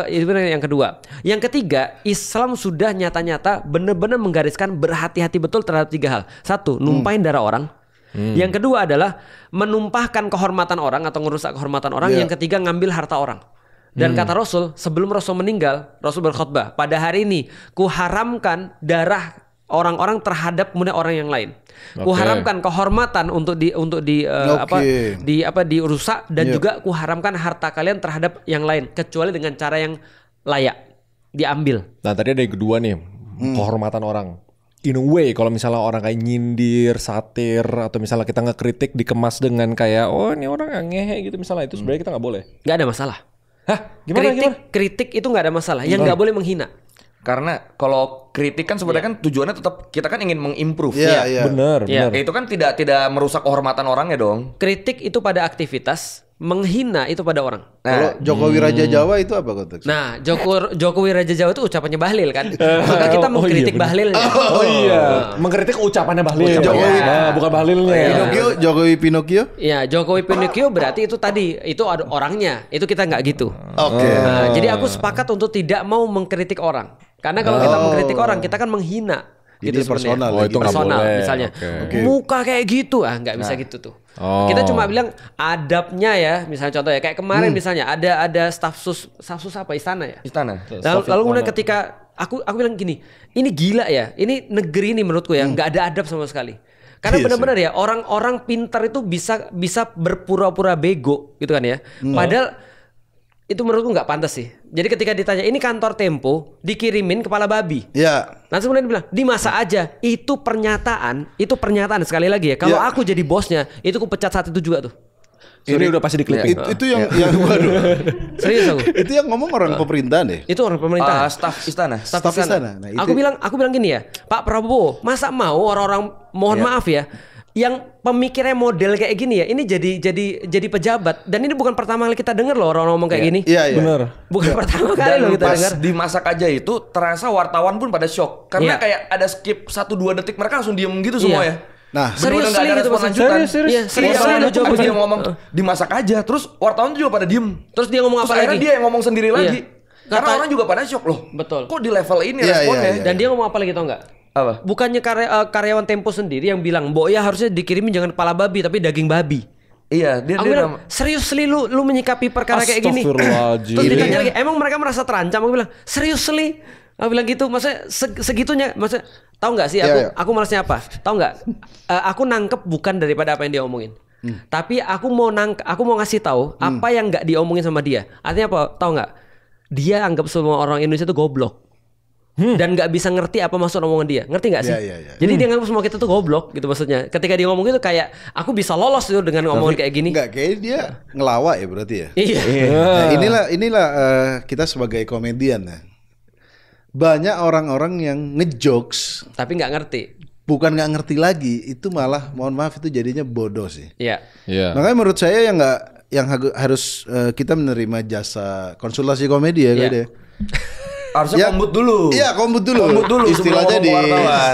Itu yang kedua. Yang ketiga, Islam sudah nyata-nyata benar-benar menggariskan berhati-hati betul terhadap 3 hal. 1, numpahin darah orang. Yang kedua adalah menumpahkan kehormatan orang atau merusak kehormatan orang. Yang ketiga, ngambil harta orang. Dan kata Rasul, sebelum Rasul meninggal, Rasul berkhutbah, pada hari ini kuharamkan darah orang-orang terhadap kemudian orang yang lain. Kuharamkan kehormatan untuk dirusak, dan juga kuharamkan harta kalian terhadap yang lain kecuali dengan cara yang layak diambil. Nah, tadi ada yang kedua nih, kehormatan orang. In a way, kalau misalnya orang kayak nyindir, satir, atau misalnya kita ngekritik dikemas dengan kayak ini orang ngehe gitu misalnya, itu sebenarnya kita nggak boleh. Nggak ada masalah. Gimana? Kritik itu nggak ada masalah. Yang nggak boleh menghina. Karena kalau kritik kan sebenarnya kan tujuannya tetap kita kan ingin mengimprove. Benar. Itu kan tidak merusak kehormatan orangnya dong. Kritik itu pada aktivitas, menghina itu pada orang. Kalau Jokowi Raja Jawa itu apa konteksnya? Nah, Jokowi Raja Jawa itu ucapannya Bahlil kan. Maka kita mengkritik Bahlilnya. Oh iya, mengkritik ucapannya Bahlil. Jokowi, bukan Bahlilnya. Jokowi Pinocchio? Ya, Jokowi Pinocchio berarti itu tadi, itu ada orangnya. Itu kita nggak gitu. Oke. Nah, jadi aku sepakat untuk tidak mau mengkritik orang. Karena kalau kita mengkritik orang, kita kan menghina. Jadi gitu personal, itu nggak personal boleh. misalnya muka kayak gitu nggak bisa gitu tuh. Kita cuma bilang adabnya ya, misalnya contoh ya kayak kemarin misalnya ada staf sus apa istana ya, lalu kemudian ketika aku bilang gini, ini gila ya, ini negeri ini menurutku ya nggak ada adab sama sekali. Karena benar-benar ya orang-orang pintar itu bisa berpura-pura bego gitu kan ya, padahal itu menurutku nggak pantas sih. Jadi ketika ditanya ini kantor Tempo dikirimin kepala babi. Iya. Nah kemudian bilang dimasak aja. Itu pernyataan sekali lagi ya. Kalau aku jadi bosnya, itu aku pecat saat itu juga tuh. Ini udah pasti diklipin. Itu yang waduh. Serius aku. Itu yang ngomong orang pemerintahan deh. Itu orang pemerintahan. Staf istana. Nah, itu. Aku bilang gini ya, Pak Prabowo, masa mau orang-orang mohon maaf ya, yang pemikirnya model kayak gini ya, ini jadi pejabat, dan ini bukan pertama kali kita dengar loh orang ngomong kayak gini. Iya. Benar. Bukan pertama kali loh kita dengar. Dimasak aja itu terasa wartawan pun pada shock karena kayak ada skip 1-2 detik mereka langsung diem gitu semua ya. Nah, serius nggak ada gitu respon lanjutan. Serius Terus dia ngomong dimasak aja, terus wartawan juga pada diem. Terus dia ngomong apa lagi? Akhirnya dia yang ngomong sendiri lagi. Karena orang juga pada shock loh. Betul. Kok di level ini responnya? Dan dia ngomong apa lagi tau nggak? Apa? Bukannya karyawan Tempo sendiri yang bilang, "Mbok ya harusnya dikirimin jangan kepala babi tapi daging babi." Iya, dia bilang, serius Li lu menyikapi perkara kayak gini. Terus ditanya lagi, emang mereka merasa terancam? Aku bilang, serius Li? Aku bilang gitu, maksudnya segitunya, maksudnya tahu nggak sih aku malasnya apa? Tahu nggak? Aku nangkep bukan daripada apa yang dia omongin. Tapi aku mau ngasih tahu apa yang nggak diomongin sama dia. Artinya apa? Tahu nggak? Dia anggap semua orang Indonesia itu goblok. Dan nggak bisa ngerti apa maksud omongan dia, ngerti nggak sih? Jadi dia nganggap semua kita tuh goblok gitu maksudnya. Ketika dia ngomong gitu kayak aku bisa lolos tuh dengan ngomong kayak gini. Enggak, kayak dia ngelawak ya berarti ya. Iya. Nah, inilah kita sebagai komedian ya. Banyak orang-orang yang ngejokes tapi nggak ngerti. Bukan nggak ngerti lagi, itu malah mohon maaf itu jadinya bodoh sih. Iya. Makanya menurut saya yang harus kita menerima jasa konsultasi komedi ya kayak dia. Harusnya kombut dulu. Iya, kombut dulu. Istilahnya di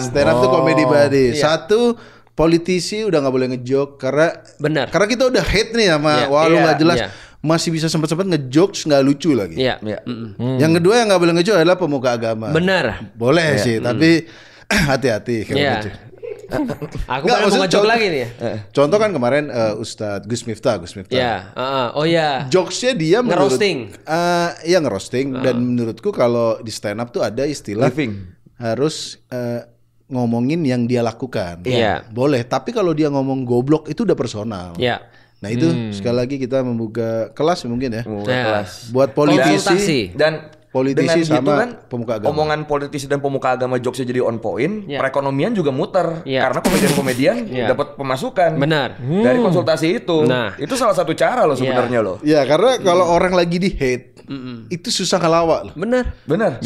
stand up tuh comedy buddy. Satu, politisi udah nggak boleh ngejok karena kita udah hate nih sama lu nggak jelas. Masih bisa sempat-sempat ngejokes nggak lucu lagi. Yang kedua yang nggak boleh ngejok adalah pemuka agama. Benar. Boleh sih, tapi hati-hati kalau ngejok. Aku mau ngejok lagi nih. Contoh kan kemarin Ustadz Gus Miftah. Iya. Oh iya. Jokesnya dia ngerosting. Iya ngerosting. Dan menurutku kalau di stand up tuh ada istilah harus ngomongin yang dia lakukan. Iya. Boleh. Tapi kalau dia ngomong goblok itu udah personal. Iya. Nah itu sekali lagi kita membuka kelas mungkin ya. Kelas. Buat politisi dan politisi dengan sama gitu kan, pemuka agama. Omongan politisi dan pemuka agama jokesnya jadi on point, perekonomian juga muter karena komedian-komedian dapat pemasukan. Benar. Dari konsultasi itu. Itu salah satu cara loh sebenarnya loh. Ya karena kalau orang lagi di hate itu susah ngelawak loh. Benar.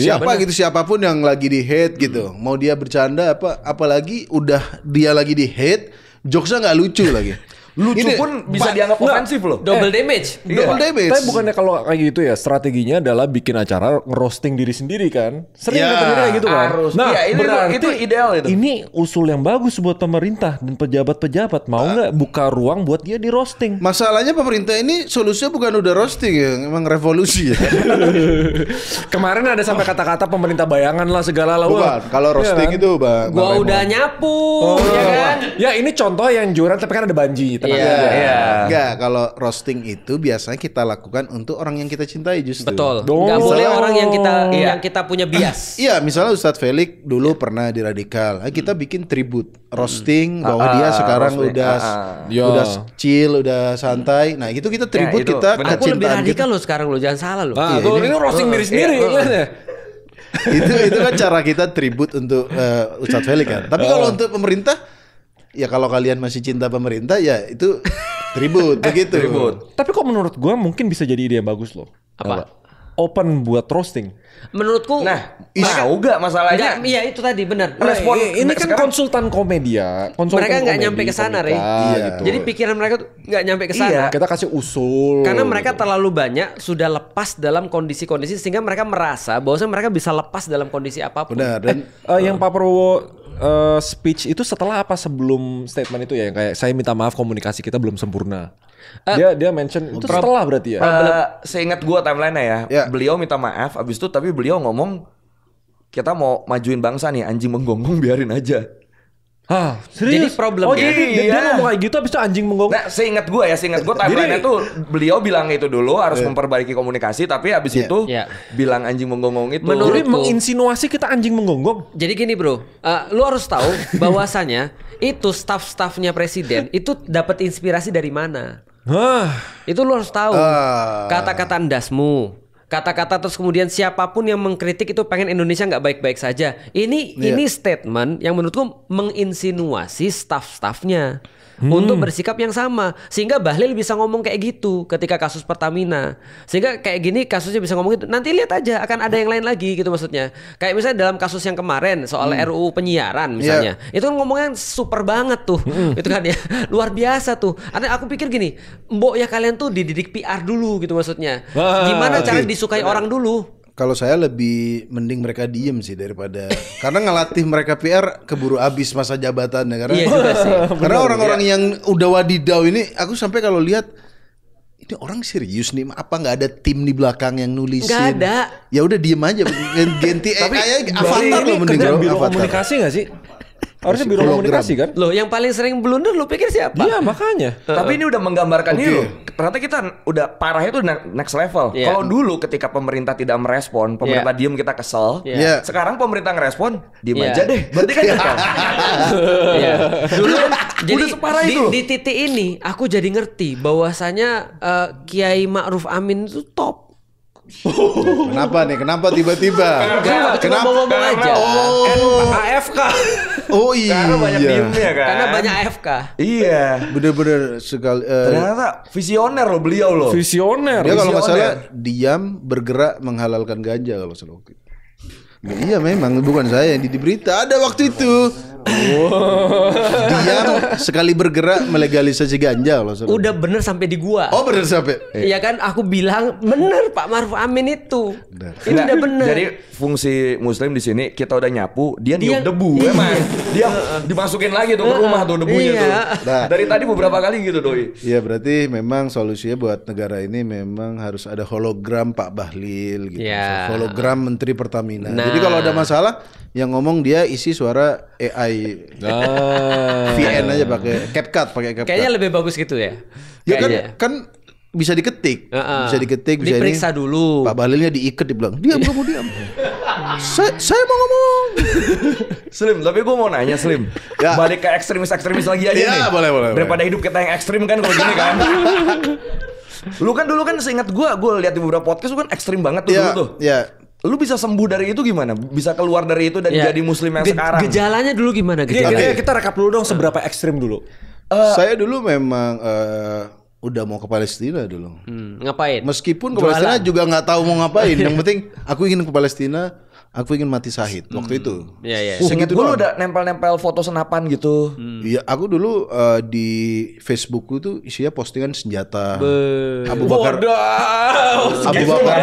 Siapapun yang lagi di hate gitu, mau dia bercanda apalagi udah dia lagi di hate, jokesnya nggak lucu lagi. Lucu ini, pun bisa dianggap ofensif loh. Double damage. Double damage. Tapi bukannya kalau kayak gitu ya, strateginya adalah bikin acara ngerosting diri sendiri kan? Sering terjadi kayak gitu kan? Harus. Nah, berarti itu ideal itu. Ini usul yang bagus buat pemerintah dan pejabat-pejabat. Mau nggak buka ruang buat dia di roasting? Masalahnya pemerintah ini solusinya bukan udah roasting ya, emang revolusi ya. Kemarin ada sampai kata-kata pemerintah bayangan lah segala lah. Bukan, kalau roasting itu Bang. Gua udah nyapu, ya kan? Ya ini contoh yang jualan tapi kan ada banji. Enggak, kalau roasting itu biasanya kita lakukan untuk orang yang kita cintai justru. Betul. Enggak boleh orang yang kita punya bias. Iya, misalnya Ustadz Felix dulu pernah di Radikal. Kita bikin tribute roasting bahwa dia sekarang udah chill, udah santai. Nah, itu kita tribute kita Aku lebih radikal lo sekarang lo, jangan salah lo. Ini roasting diri sendiri. Itu kan cara kita tribute untuk Ustadz Felix kan. Tapi kalau untuk pemerintah, ya kalau kalian masih cinta pemerintah ya itu tribut begitu. Tapi kok menurut gue mungkin bisa jadi ide yang bagus loh. Apa? open buat roasting? Menurutku mau gak masalahnya? Iya itu tadi benar. Respon ini kan konsultan komedia, mereka nggak nyampe ke sana, Re. Gitu. Jadi pikiran mereka tuh nggak nyampe ke sana. Kita kasih usul. Karena mereka terlalu banyak sudah lepas dalam kondisi-kondisi sehingga mereka merasa bahwa mereka bisa lepas dalam kondisi apapun. Benar. Dan yang Pak Prabowo speech itu setelah apa sebelum statement itu ya? Yang kayak saya minta maaf komunikasi kita belum sempurna. Dia mention itu setelah berarti ya. Seingat gua timeline-nya ya. Beliau minta maaf abis itu tapi beliau ngomong kita mau majuin bangsa nih, anjing menggonggong biarin aja. Hah, serius? Jadi problemnya dia ngomong kayak gitu abis itu anjing menggonggong. Nah, seingat gua timeline-nya tuh beliau bilang itu dulu harus memperbaiki komunikasi tapi abis itu bilang anjing menggonggong itu. Jadi menginsinuasi kita anjing menggonggong. Jadi gini, Bro. Lu harus tahu bahwasanya itu staff-staffnya presiden itu dapat inspirasi dari mana? Itu lu harus tahu. Kata-kata ndasmu, kata-kata terus kemudian siapapun yang mengkritik itu pengen Indonesia nggak baik-baik saja. Ini statement yang menurutku menginsinuasi staff-staffnya untuk bersikap yang sama, sehingga Bahlil bisa ngomong kayak gitu ketika kasus Pertamina, sehingga kayak gini kasusnya bisa ngomong gitu. Nanti lihat aja akan ada yang lain lagi gitu maksudnya. Kayak misalnya dalam kasus yang kemarin soal RUU penyiaran misalnya, itu kan ngomongnya super banget tuh, itu kan ya luar biasa tuh. Artinya aku pikir gini, mbok ya kalian tuh dididik PR dulu gitu maksudnya. Gimana cara disukai orang dulu? Kalau saya lebih mending mereka diem sih daripada karena ngelatih mereka PR keburu habis masa jabatannya karena karena orang-orang yang udah wadidau ini aku sampai kalau lihat ini orang serius nih apa nggak ada tim di belakang yang nulisin? Nggak ada. Ya udah diem aja ganti AI avatar lo mending biro komunikasi nggak sih? Harusnya biro komunikasi kan? Loh, yang paling sering blunder lu pikir siapa? Iya, makanya. Tapi ini udah menggambarkan ini loh. Ternyata kita udah parah itu next level. Kalau dulu ketika pemerintah tidak merespon, pemerintah diem kita kesel. Sekarang pemerintah ngerespon, diem aja deh. Berarti kan kita. Dulu jadi udah separah itu loh. Di titik ini aku jadi ngerti bahwasanya Kiai Ma'ruf Amin itu top. Kenapa nih? Kenapa tiba-tiba? Kenapa ngomong aja? AFK. Oh iya. Karena banyak diemnya kan. Karena banyak AFK. Iya. Bener-bener sekali. Ternyata visioner loh beliau loh. Visioner. Dia kalau nggak salah diam bergerak menghalalkan ganja kalau salah waktu itu. Iya memang bukan saya yang di berita ada waktu itu. Diam sekali bergerak melegalisasi ganja loh. Udah bener sampai di gua. Oh bener sampai. Iya kan aku bilang bener Pak Ma'ruf Amin itu. Ini udah bener. Jadi fungsi muslim di sini kita udah nyapu, dia niup debu emang. Dia dimasukin lagi tuh ke rumah tuh debunya tuh. Nah, dari tadi beberapa kali gitu Doi. Iya berarti memang solusinya buat negara ini memang harus ada hologram Pak Bahlil gitu. Hologram Menteri Pertamina. Jadi kalau ada masalah yang ngomong dia isi suara AI. VN aja pakai CapCut. Kayaknya lebih bagus gitu ya. Ya kan bisa diketik, bisa diperiksa ini, dulu. Pak Bahlilnya diikat dibilang diam kamu diam. saya mau ngomong. Slim, tapi gue mau nanya Slim. Balik ke ekstremis lagi aja nih. Boleh. Daripada hidup kita yang ekstrim kan kalau gini kan. Lu kan dulu kan seingat gue lihat di beberapa podcast lu kan ekstrim banget tuh dulu tuh. Iya. Lu bisa sembuh dari itu gimana? Bisa keluar dari itu dan jadi muslim yang sekarang? Gejalanya dulu gimana? Kita rekap dulu dong seberapa ekstrim dulu. Saya dulu memang udah mau ke Palestina dulu. Ngapain? Meskipun ke Palestina juga nggak tahu mau ngapain. Yang penting aku ingin ke Palestina. Aku ingin mati syahid waktu itu. Seingat gue lu udah nempel-nempel foto senapan gitu. Iya, aku dulu di Facebookku tuh isinya postingan senjata. Abu Bakar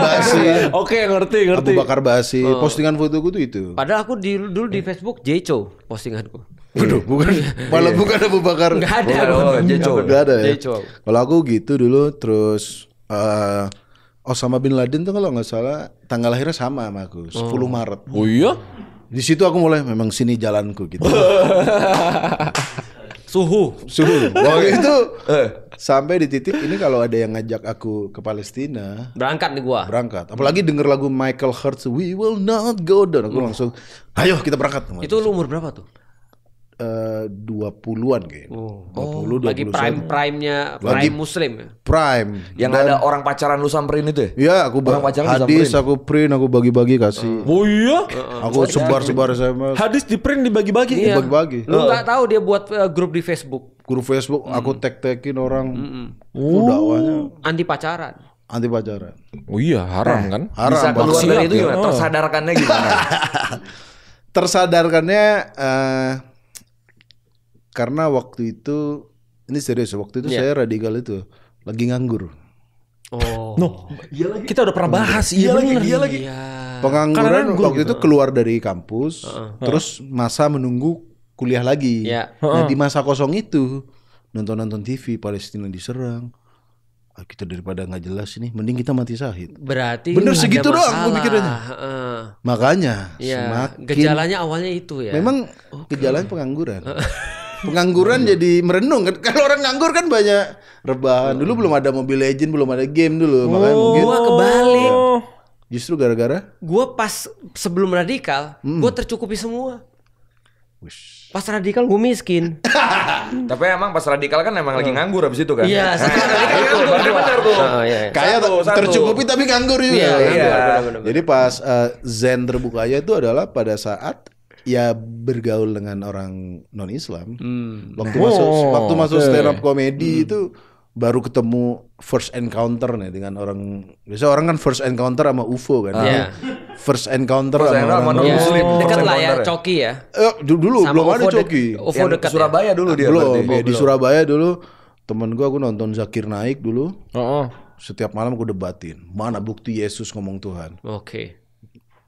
Basi. Oke, ngerti. Abu Bakar Basi. Postingan fotoku tuh itu. Padahal aku dulu di Facebook Jeco postinganku. Waduh, bukan. Malah bukan Abu Bakar. Enggak ada. Enggak ada ya. Kalau aku gitu dulu terus Osama bin Laden tuh kalau nggak salah tanggal lahirnya sama aku 10 Maret. Oh iya? Di situ aku mulai memang sini jalanku gitu. Suhu. Waktu itu sampai di titik ini kalau ada yang ngajak aku ke Palestina, berangkat nih gua. Berangkat. Apalagi denger lagu Michael Hurts, We Will Not Go Down. Aku langsung, ayo kita berangkat. Itu lu umur berapa tuh? 20-an kayaknya. 20, lagi prime-nya muslim ya? Prime. Yang ada orang pacaran lu samperin itu ya? Iya, aku hadis, aku print, aku bagi-bagi kasih. Oh iya? Aku sebar-sebar SMS. Hadis di print dibagi-bagi? Iya. Dibagi-bagi. Lu gak tahu dia buat grup di Facebook? Grup Facebook, aku tag-tagin orang. Dakwahnya anti pacaran. Anti pacaran. Oh iya, haram kan? Haram. Bisa keluar dari itu gimana? Oh. Tersadarkannya gimana? Tersadarkannya karena waktu itu, ini serius, waktu itu saya radikal itu lagi nganggur. Kita udah pernah bahas. Iya lagi. Pengangguran waktu itu keluar dari kampus, terus masa menunggu kuliah lagi. Nah di masa kosong itu nonton TV Palestina diserang. Kita daripada nggak jelas ini, mending kita mati syahid. Berarti bener segitu doang pemikirannya. Makanya semakin gejalanya awalnya itu ya. Memang gejalanya pengangguran. Pengangguran jadi merenung kan. Kalau orang nganggur kan banyak rebahan. Dulu belum ada Mobile Legends, belum ada game dulu. Makanya mungkin gua kebalik. Justru gara-gara gua pas sebelum radikal, gua tercukupi semua. Pas radikal gue miskin. Tapi emang pas radikal kan emang lagi nganggur abis itu kan. Iya, setelah radikal itu berarti benar tuh. Kayak tercukupi tapi nganggur juga. Iya. Jadi pas Zen terbukanya itu adalah pada saat ya bergaul dengan orang non Islam. Waktu masuk stand up comedy itu baru ketemu first encounter nih dengan orang. Biasa orang kan first encounter sama UFO kan. First encounter sama orang Muslim. Dekat lah ya, Coki ya. Dulu sama belum ada Coki. UFO dekat Surabaya dulu dia. Belum. Di Surabaya dulu temen aku nonton Zakir Naik dulu. Setiap malam aku debatin. Mana bukti Yesus ngomong Tuhan.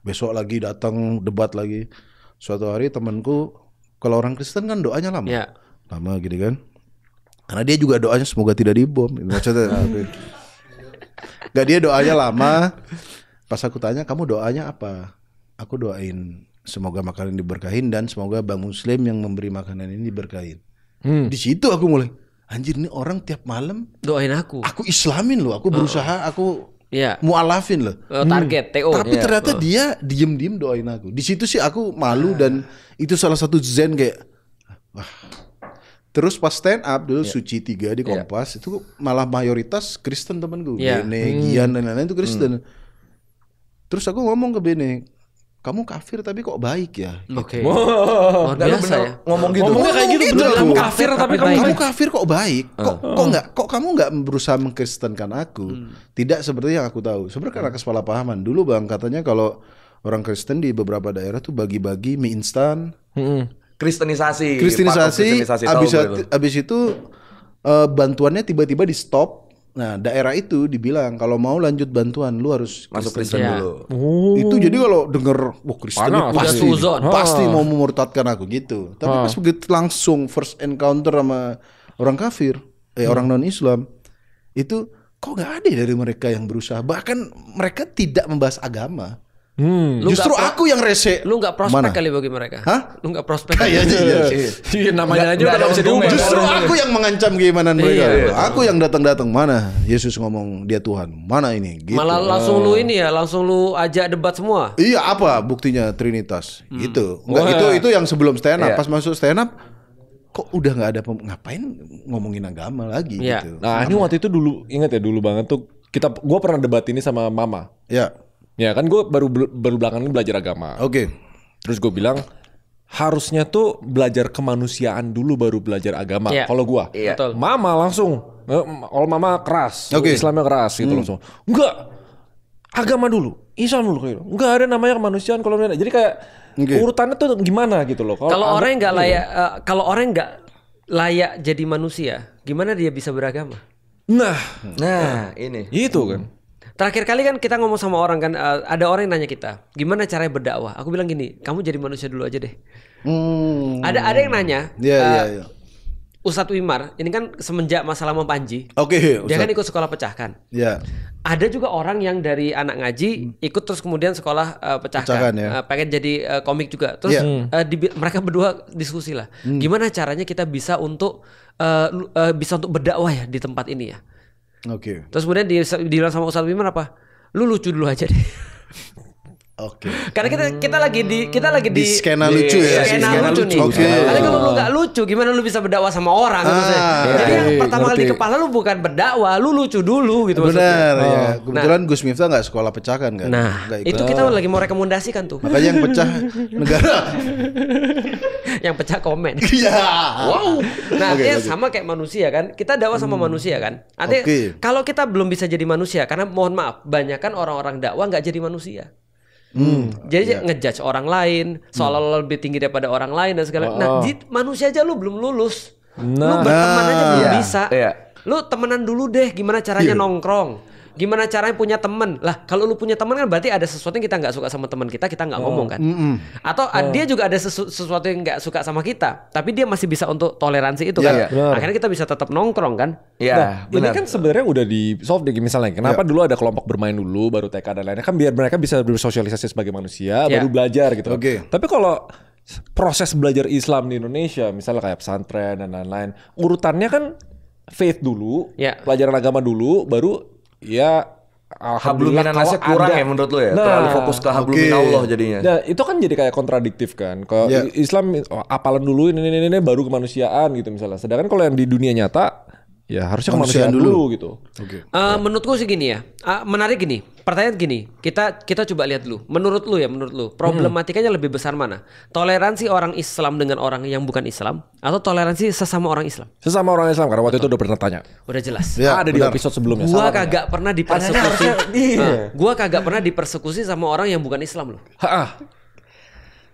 Besok lagi datang debat lagi. Suatu hari temanku, kalau orang Kristen kan doanya lama. Lama gitu kan. Karena dia juga doanya semoga tidak dibom. Maksudnya gak, dia doanya lama. Pas aku tanya, kamu doanya apa? Aku doain semoga makanan diberkahin dan semoga Bank Muslim yang memberi makanan ini diberkahin. Di situ aku mulai, anjir ini orang tiap malam doain aku. Aku islamin loh, aku berusaha, aku mualafin loh. Target TO. Tapi ternyata dia diem-diem doain aku. Di situ sih aku malu dan itu salah satu zen kayak, wah. Terus pas stand up dulu Suci 3 di Kompas itu malah mayoritas Kristen temanku. Bene, Gian dan lain-lain itu Kristen. Terus aku ngomong ke Bene, kamu kafir tapi kok baik ya? Luar biasa ya. Ngomong gitu. Ngomongnya kayak gitu bener. Kamu kafir tapi kamu kafir kok baik? Kok kamu nggak berusaha mengkristenkan aku? Tidak seperti yang aku tahu. Sebenarnya karena kesalahpahaman. Dulu Bang katanya kalau orang Kristen di beberapa daerah tuh bagi-bagi mie instan. Kristenisasi. Abis itu bantuannya tiba-tiba di stop. Nah daerah itu dibilang kalau mau lanjut bantuan lu harus masuk Kristen dulu. Itu jadi kalau denger Kristen pasti mau memurtadkan aku gitu. Tapi pas begitu langsung first encounter sama orang kafir, orang non Islam itu kok nggak ada dari mereka yang berusaha. Bahkan mereka tidak membahas agama. Justru aku yang rese. Lu gak prospek kali bagi mereka. Lu gak prospek. Iya namanya aja udah bisa diubah. Justru aku yang mengancam keimanan mereka. Aku yang datang-datang, mana Yesus ngomong dia Tuhan, mana ini gitu. Malah langsung lu ini ya, langsung lu ajak debat semua. Iya, apa buktinya Trinitas gitu. Enggak, itu yang sebelum stand up. Pas masuk stand up kok udah nggak ada ngapain ngomongin agama lagi gitu. Nah ini waktu itu dulu, ingat ya dulu banget tuh gua pernah debat ini sama Mama. Ya kan gue baru belakangan ini belajar agama. Terus gue bilang harusnya tuh belajar kemanusiaan dulu baru belajar agama. Kalau gue, Mama langsung, kalau Mama keras, Islamnya keras gitu langsung. Enggak, agama dulu, Islam dulu. Enggak ada namanya kemanusiaan kalau jadi kayak urutannya tuh gimana gitu loh. Kalau orang nggak layak, kalau orang nggak layak jadi manusia, gimana dia bisa beragama? Nah ini itu kan. Terakhir kali kan kita ngomong sama orang kan, ada orang yang nanya kita, gimana caranya berdakwah? Aku bilang gini, kamu jadi manusia dulu aja deh. Ada yang nanya, Ustadz Wimar, ini kan semenjak masalah sama Panji, dia kan ikut sekolah pecahkan. Ada juga orang yang dari anak ngaji ikut terus kemudian sekolah pecahkan, pengen jadi komik juga. Terus mereka berdua diskusi lah, gimana caranya kita bisa untuk berdakwah ya di tempat ini ya. Terus kemudian dibilang sama Ustadz Wimar apa? Lu lucu dulu aja deh. Karena kita lagi di skena lucu ya. Skena lucu nih. Karena kalau lu nggak lucu, gimana lu bisa berdakwah sama orang? Jadi yang pertama kali di kepala lu bukan berdakwah, lu lucu dulu gitu. Benar ya. Kebetulan Gus Miftah nggak sekolah pecahkan kan. Nah itu kita lagi mau rekomendasikan tuh. Makanya yang pecah negara. yang pecah komen. Iya. Wow. Nah, artinya sama kayak manusia kan. Kita dakwah sama manusia kan. Artinya kalau kita belum bisa jadi manusia, karena mohon maaf, banyak kan orang-orang dakwah nggak jadi manusia. Jadi ngejudge orang lain, seolah-olah lebih tinggi daripada orang lain dan segala. Nah, manusia aja lu belum lulus. Lu berteman aja belum bisa. Lu temenan dulu deh, gimana caranya nongkrong. Gimana caranya punya teman? Lah, kalau lu punya teman kan berarti ada sesuatu yang kita nggak suka sama teman kita nggak ngomong kan? Atau dia juga ada sesuatu yang nggak suka sama kita, tapi dia masih bisa untuk toleransi itu kan? Akhirnya kita bisa tetap nongkrong kan? Nah, ini kan sebenarnya udah di solve deh misalnya. Kenapa dulu ada kelompok bermain dulu, baru TK dan lainnya kan biar mereka bisa bersosialisasi sebagai manusia, baru belajar gitu. Tapi kalau proses belajar Islam di Indonesia, misalnya kayak pesantren dan lain-lain, urutannya kan faith dulu, pelajaran agama dulu, baru hablum minannasnya kurang ya menurut lo ya? Terlalu fokus ke hablum minallah jadinya. Nah, itu kan jadi kayak kontradiktif kan. Kalau Islam apalan dulu ini baru kemanusiaan gitu misalnya. Sedangkan kalau yang di dunia nyata ya harusnya kemanusiaan dulu gitu. Menurutku sih gini ya. Menarik gini. Pertanyaan gini. Kita coba lihat dulu. Menurut lu problematikanya lebih besar mana? Toleransi orang Islam dengan orang yang bukan Islam atau toleransi sesama orang Islam? Sesama orang Islam karena waktu itu udah pernah tanya. Udah jelas. Ada di episode sebelumnya. Gua kagak pernah dipersekusi. Gua kagak pernah dipersekusi sama orang yang bukan Islam loh.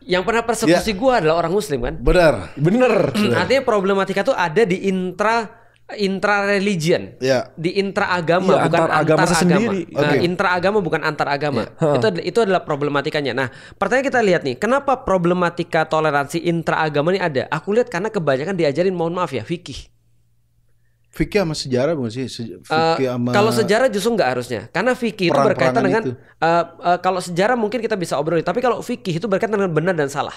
Yang pernah persekusi gua adalah orang Muslim kan? Bener. Artinya problematika tuh ada di intra religion, di intra agama, bukan antar agama. Intra agama bukan antar agama. Itu adalah problematikanya. Nah, pertanyaan kita lihat nih, kenapa problematika toleransi intra agama ini ada? Aku lihat karena kebanyakan diajarin, mohon maaf ya, fikih. Fikih sama sejarah bukan sih? Kalau sejarah justru nggak harusnya, karena fikih itu berkaitan dengan kalau sejarah mungkin kita bisa obrolin, tapi kalau fikih itu berkaitan dengan benar dan salah.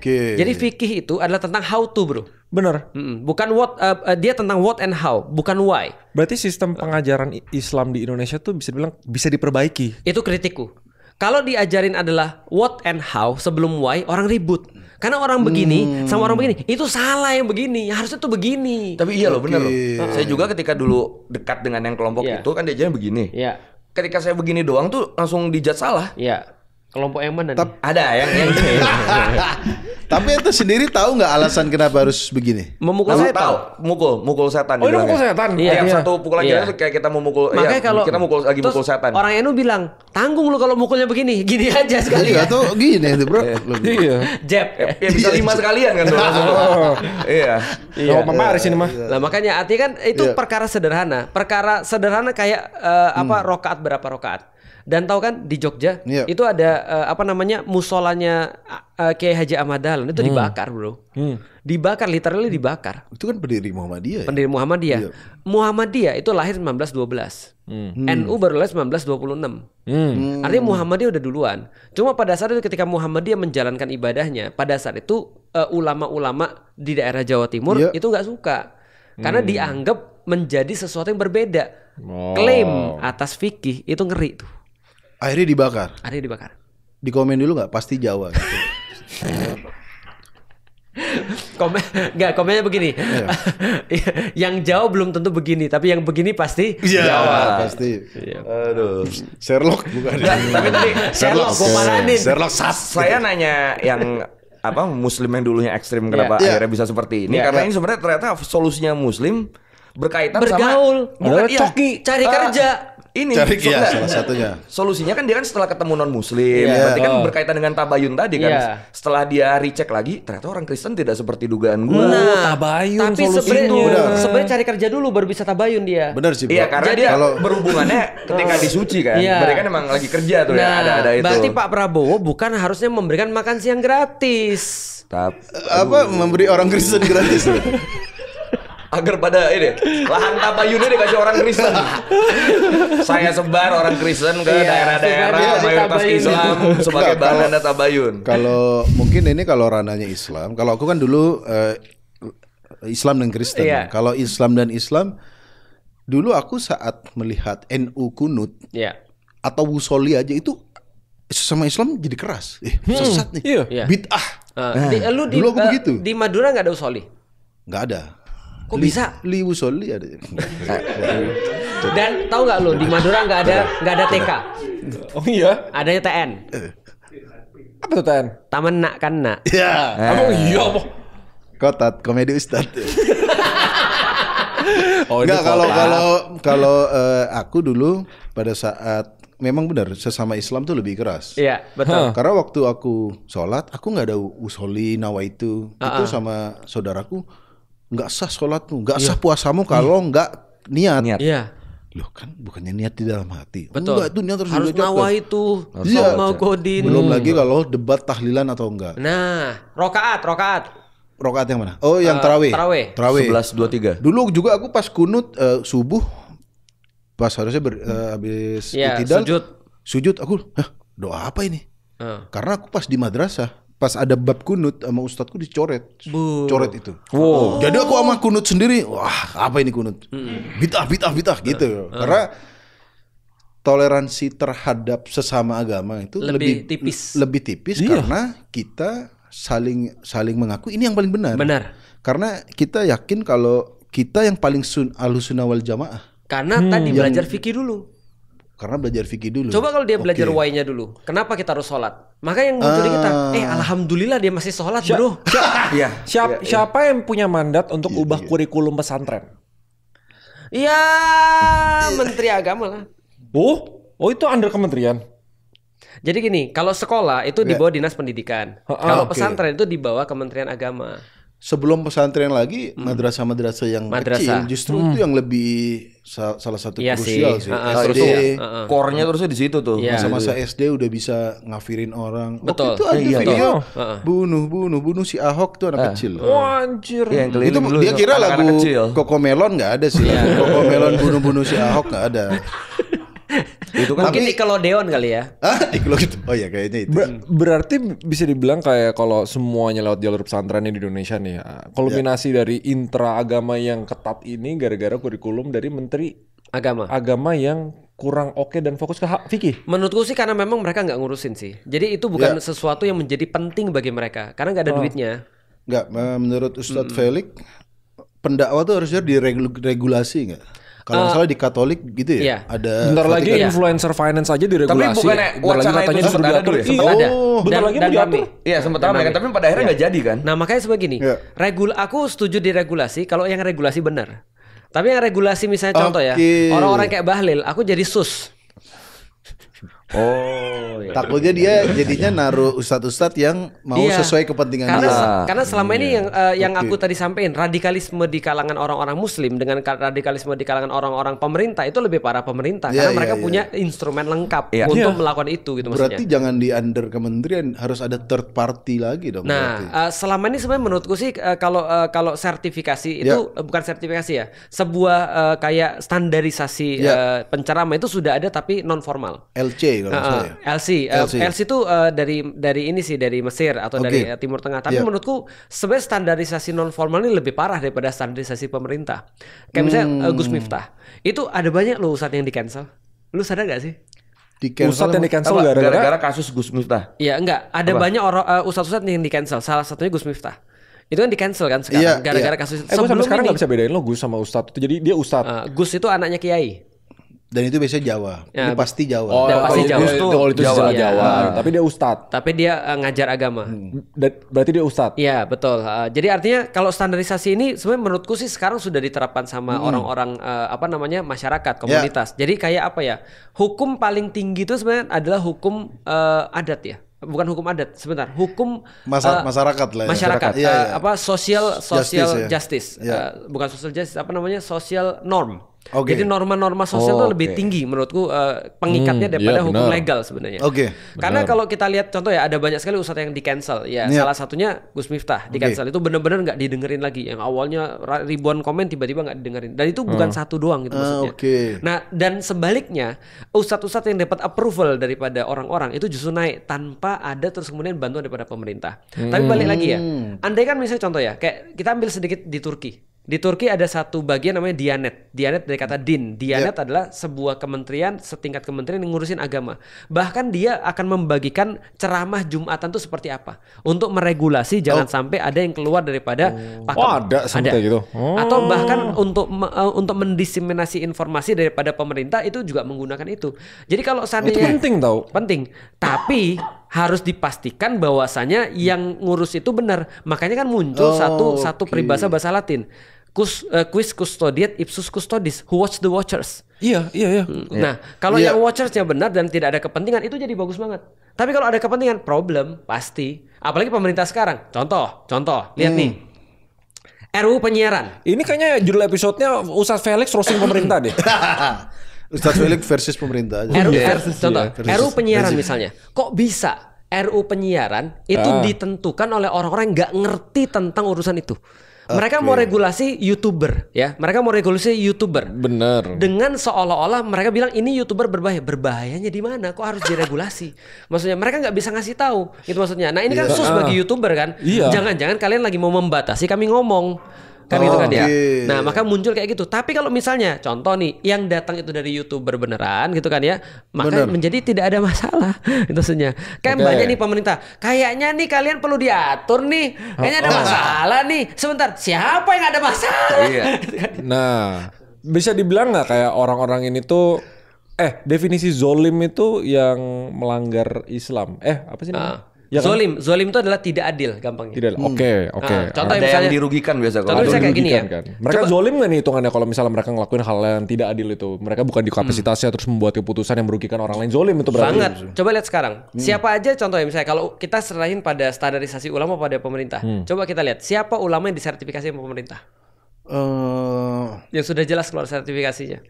Jadi fikih itu adalah tentang how to, bro. Benar. Bukan what, dia tentang what and how, bukan why. Berarti sistem pengajaran Islam di Indonesia tuh bisa dibilang bisa diperbaiki. Itu kritikku. Kalau diajarin adalah what and how sebelum why, orang ribut. Karena orang begini sama orang begini, itu salah yang begini, harusnya tuh begini. Tapi iya loh, bener loh. Saya juga ketika dulu dekat dengan yang kelompok itu kan diajarin begini. Ketika saya begini doang tuh langsung dijat salah. Kelompok yang mana? Ada yang ini. Tapi itu sendiri tahu nggak alasan kenapa harus begini? Memukul setan. Tahu, mukul setan. Oh, ini mukul setan. Satu pukulan kita tuh kayak kita mau mukul. Makanya kalau kita mukul setan. Orang NU bilang, tanggung lu kalau mukulnya begini, gini aja sekali. Atau gini itu, bro. Jab. Ya bisa 5 sekalian kan tuh. Iya. Mama ini mah. Lah makanya artinya kan itu perkara sederhana. Perkara sederhana kayak rokaat berapa rokaat. Dan tahu kan di Jogja itu ada musolanya Kiai Haji Ahmad Dahlan itu dibakar, bro. Dibakar, literally dibakar. Itu kan pendiri Muhammadiyah. Pendiri Muhammadiyah. Muhammadiyah itu lahir 1912. NU baru lahir 1926. Artinya Muhammadiyah udah duluan. Cuma pada saat itu ketika Muhammadiyah menjalankan ibadahnya, pada saat itu ulama-ulama di daerah Jawa Timur itu nggak suka. Karena dianggap menjadi sesuatu yang berbeda. Klaim atas fikih itu ngeri tuh. Akhirnya dibakar. Di komen dulu nggak? Pasti Jawa. Gitu. Komennya begini. Yang Jawa belum tentu begini, tapi yang begini pasti Jawa. Pasti. Aduh. Sherlock bukan. Tapi tadi Sherlock gue marahin. Sherlock Saya nanya yang Muslim yang dulunya ekstrim kenapa akhirnya bisa seperti ini? Karena ini sebenarnya ternyata solusinya Muslim berkaitan bergaul, sama coki, cari kerja. Ini salah satunya. Solusinya kan dia kan setelah ketemu non Muslim, berarti kan berkaitan dengan tabayun tadi kan. Setelah dia recheck lagi, ternyata orang Kristen tidak seperti dugaan gue. Tabayun tapi sebenarnya cari kerja dulu baru bisa tabayun dia. Benar sih, bro. Iya, karena dia berhubungannya ketika disuci kan. Mereka kan emang lagi kerja tuh ada itu. Berarti Pak Prabowo bukan harusnya memberikan makan siang gratis. Memberi orang Kristen gratis. Agar pada ini lahan tabayunnya dikasih orang Kristen. Saya sebar orang Kristen ke daerah-daerah mayoritas Islam sebagai bahan dana tabayun. Kalau mungkin ini kalau ranahnya Islam, kalau aku kan dulu Islam dan Kristen. Kalau Islam dan Islam, dulu aku saat melihat NU kunut atau wusoli aja itu sama Islam jadi keras. Sesat nih. Bid'ah. Dulu aku begitu. Di Madura nggak ada wusoli? Nggak ada. Kok bisa? Li wusoli ada. Dan tahu nggak lo di Madura nggak ada TK? Oh iya. Adanya TN. Apa tuh TN? Taman Nak kan Nak. Iya. Emang iya. Kotat, komedi Ustadz. Enggak, kalau aku dulu pada saat memang benar sesama Islam tuh lebih keras. Iya, betul. Karena waktu aku sholat, aku nggak ada usolli nawaitu. Itu sama saudaraku, nggak sah sholatmu, nggak sah puasamu kalau nggak niat. Iya. Loh kan bukannya niat di dalam hati. Betul. Enggak, itu niat harus nawaitu. Iya. Mau godin. Belum lagi kalau debat tahlilan atau enggak. Nah, rokaat. Rokaat yang mana? Oh, yang tarawih. 11-23. Dulu juga aku pas kunut subuh, pas harusnya habis itidal, sujud aku, doa apa ini? Karena aku pas di madrasah, pas ada bab kunut sama ustadku dicoret, coret itu. Wow. Jadi aku sama kunut sendiri, wah apa ini kunut? Bid'ah gitu. Karena toleransi terhadap sesama agama itu lebih tipis karena kita saling mengaku ini yang paling benar. Karena kita yakin kalau kita yang paling Ahlussunnah wal Jamaah. Karena tadi belajar fikih dulu. Coba kalau dia belajar why-nya dulu. Kenapa kita harus sholat? Maka yang muncul di kita, alhamdulillah dia masih sholat, bro. Siapa yang punya mandat untuk ubah kurikulum pesantren? Iya, Menteri Agama lah. Oh itu under kementerian. Jadi gini, kalau sekolah itu di bawah Dinas Pendidikan. Kalau pesantren itu di bawah Kementerian Agama. Sebelum pesantren lagi, madrasah-madrasah yang kecil justru itu yang lebih salah satu krusial sih. SD, core-nya terusnya di situ tuh. Masa-masa SD udah bisa ngafirin orang. Betul. Waktu itu ada video bunuh si Ahok tuh anak kecil. Wah, anjir. Itu dia kira lagu Cocomelon nggak ada sih. Cocomelon bunuh si Ahok nggak ada. Itu kan mungkin Nickelodeon kali ya. Oh iya kayaknya itu. Berarti bisa dibilang kayak kalau semuanya lewat jalur pesantren di Indonesia nih, kulminasi dari intra agama yang ketat ini gara-gara kurikulum dari Menteri Agama yang kurang oke dan fokus ke fikih. Menurutku sih karena memang mereka nggak ngurusin sih. Jadi itu bukan sesuatu yang menjadi penting bagi mereka karena nggak ada duitnya. Nggak, menurut Ustadz Felix, pendakwah tuh harusnya diregulasi nggak? Kalau salah di Katolik gitu ya, ada. Bentar lagi influencer finance aja diregulasi. Tapi bukannya wacana itu sempat ada dulu ya? Sempat ada. Bentar lagi mau diatur. Iya sempat ramai kan, tapi pada akhirnya nggak jadi kan? Nah makanya sebegini, aku setuju diregulasi kalau yang regulasi benar. Tapi yang regulasi misalnya contoh ya, orang-orang kayak Bahlil, aku jadi sus. Takutnya dia jadinya naruh ustadz-ustadz yang mau sesuai kepentingan dia. Karena selama ini yang aku tadi sampaikan, radikalisme di kalangan orang-orang muslim dengan radikalisme di kalangan orang-orang pemerintah itu lebih parah pemerintah karena mereka punya instrumen lengkap untuk melakukan itu gitu maksudnya. Berarti jangan di under kementerian, harus ada third party lagi dong. Nah, selama ini sebenarnya menurutku sih kalau sertifikasi itu bukan sertifikasi ya, sebuah kayak standarisasi penceramah itu sudah ada tapi non formal. LC kalau saya. LC itu dari ini sih, dari Mesir atau dari Timur Tengah. Tapi menurutku sebenarnya standarisasi non formal ini lebih parah daripada standarisasi pemerintah. Kayak misalnya Gus Miftah. Itu ada banyak loh ustadz yang di cancel. Lu sadar gak sih? Ustadz yang di cancel gara-gara kasus Gus Miftah. Iya, enggak. Ada banyak orang ustadz-ustadz yang di cancel. Salah satunya Gus Miftah. Itu kan di cancel kan sekarang gara-gara kasus. Gue sampai sekarang gak bisa bedain lo Gus sama ustadz. Jadi dia ustadz. Gus itu anaknya kiai. Dan itu biasanya Jawa. Ini pasti Jawa. Pasti Jawa. Kalau itu Jawa. Tapi dia ustadz. Tapi dia ngajar agama. Berarti dia ustadz. Iya betul. Jadi artinya kalau standarisasi ini sebenarnya menurutku sih sekarang sudah diterapkan sama orang-orang masyarakat, komunitas. Jadi kayak apa ya? Hukum paling tinggi itu sebenarnya adalah hukum adat ya. Bukan hukum adat, sebentar. Hukum masyarakat lah. Masyarakat. Social justice. Bukan social justice, social norm. Jadi norma-norma sosial itu lebih tinggi menurutku pengikatnya daripada hukum legal sebenarnya. Karena kalau kita lihat contoh ya, ada banyak sekali ustadz yang di cancel. Salah satunya Gus Miftah di cancel. Itu benar-benar nggak didengerin lagi. Yang awalnya ribuan komen tiba-tiba nggak didengerin. Dan itu bukan satu doang gitu maksudnya. Nah dan sebaliknya ustadz-ustadz yang dapat approval daripada orang-orang itu justru naik tanpa ada terus kemudian bantuan daripada pemerintah. Tapi balik lagi ya, andai kan misalnya contoh ya, kayak kita ambil sedikit di Turki. Di Turki ada satu bagian namanya Diyanet. Diyanet dari kata din. Diyanet adalah sebuah kementerian, setingkat kementerian yang ngurusin agama. Bahkan dia akan membagikan ceramah Jumatan itu seperti apa. Untuk meregulasi jangan sampai ada yang keluar daripada pakem. Ada seperti gitu. Atau bahkan untuk mendiseminasi informasi daripada pemerintah itu juga menggunakan itu. Jadi kalau seandainya itu penting tau. Penting. Tapi harus dipastikan bahwasanya yang ngurus itu benar. Makanya kan muncul satu peribahasa bahasa Latin. Quis custodiet ipsus custodis, who watch the watchers. Iya. Nah, kalau yang watchersnya benar dan tidak ada kepentingan, itu jadi bagus banget. Tapi kalau ada kepentingan, problem pasti. Apalagi pemerintah sekarang. Contoh, lihat nih. RUU penyiaran. Ini kayaknya judul episodenya Ustadz Felix roasting pemerintah deh. Ustadz Felix versus pemerintah aja. RUU penyiaran misalnya. Kok bisa RUU penyiaran itu ditentukan oleh orang-orang yang nggak ngerti tentang urusan itu? Mereka mau regulasi YouTuber, ya. Mereka mau regulasi YouTuber. Bener. Dengan seolah-olah mereka bilang ini YouTuber berbahaya. Berbahayanya di mana? Kok harus diregulasi? Maksudnya mereka nggak bisa ngasih tahu. Gitu maksudnya. Nah ini kan khusus bagi YouTuber kan. Jangan-jangan kalian lagi mau membatasi kami ngomong. Kan gitu kan ya. Nah maka muncul kayak gitu. Tapi kalau misalnya contoh nih yang datang itu dari YouTuber beneran gitu kan ya, maka menjadi tidak ada masalah. Itu maksudnya. Kayak banyak nih pemerintah. Kayaknya nih kalian perlu diatur nih. Kayaknya ada masalah nih. Sebentar, siapa yang ada masalah? Nah, bisa dibilang nggak kayak orang-orang ini tuh definisi zolim itu yang melanggar Islam. Apa sih namanya? Ya kan? Zolim itu adalah tidak adil gampangnya. Tidak. Oke. Contoh ada yang dirugikan biasa kalau. Contoh misalnya kayak gini ya. Kan. Mereka zolim nggak nih hitungannya kalau misalnya mereka ngelakuin hal yang tidak adil itu? Mereka bukan di kapasitasnya terus membuat keputusan yang merugikan orang lain. Zolim itu berarti. Banget. Coba lihat sekarang. Siapa aja contohnya misalnya kalau kita serahin pada standarisasi ulama pada pemerintah. Coba kita lihat siapa ulama yang disertifikasi sama pemerintah. Yang sudah jelas keluar sertifikasinya.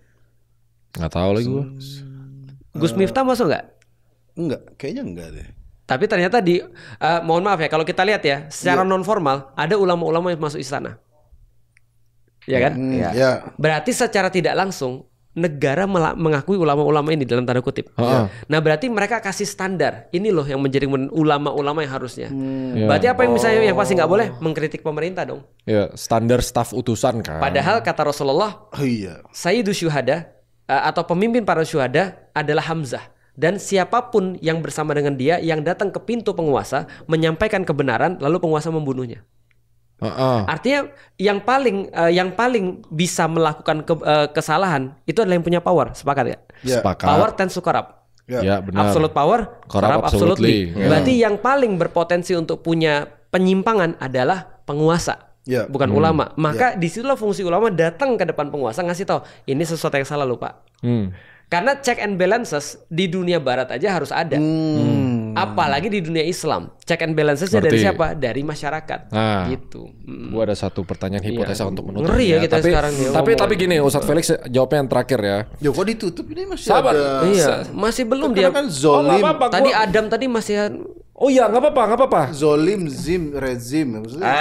Nggak tahu lagi gue. Gus Miftah masuk nggak? Enggak, kayaknya enggak deh. Tapi ternyata mohon maaf ya, kalau kita lihat ya, secara non formal ada ulama-ulama yang masuk istana, ya kan? Berarti secara tidak langsung negara mengakui ulama-ulama ini dalam tanda kutip. Nah berarti mereka kasih standar, ini loh yang menjadi ulama-ulama yang harusnya. Berarti apa yang misalnya yang pasti nggak boleh mengkritik pemerintah dong? Standar staf utusan kan. Padahal kata Rasulullah, Sayyidu Syuhada atau pemimpin para syuhada adalah Hamzah. Dan siapapun yang bersama dengan dia yang datang ke pintu penguasa menyampaikan kebenaran lalu penguasa membunuhnya. Artinya yang paling bisa melakukan kesalahan itu adalah yang punya power. Sepakat ya? Sepakat. Power tends to corrupt. Benar. Absolute power, corrupt absolutely. Berarti yang paling berpotensi untuk punya penyimpangan adalah penguasa. Bukan ulama. Maka disitulah fungsi ulama datang ke depan penguasa ngasih tahu ini sesuatu yang salah loh Pak. Karena check and balances di dunia barat aja harus ada. Apalagi di dunia Islam. Check and balancesnya dari siapa? Dari masyarakat. Gitu. Gua ada satu pertanyaan hipotesa untuk menutup. Ngeri ya kita sekarang. Tapi gini Ustadz Felix jawabnya yang terakhir ya. Kok ditutup ini masih Sabar. ada. Masih belum dia. Kan zolim. Tadi Adam tadi masih. Oh iya nggak apa-apa. Zolim, rezim. Maksudnya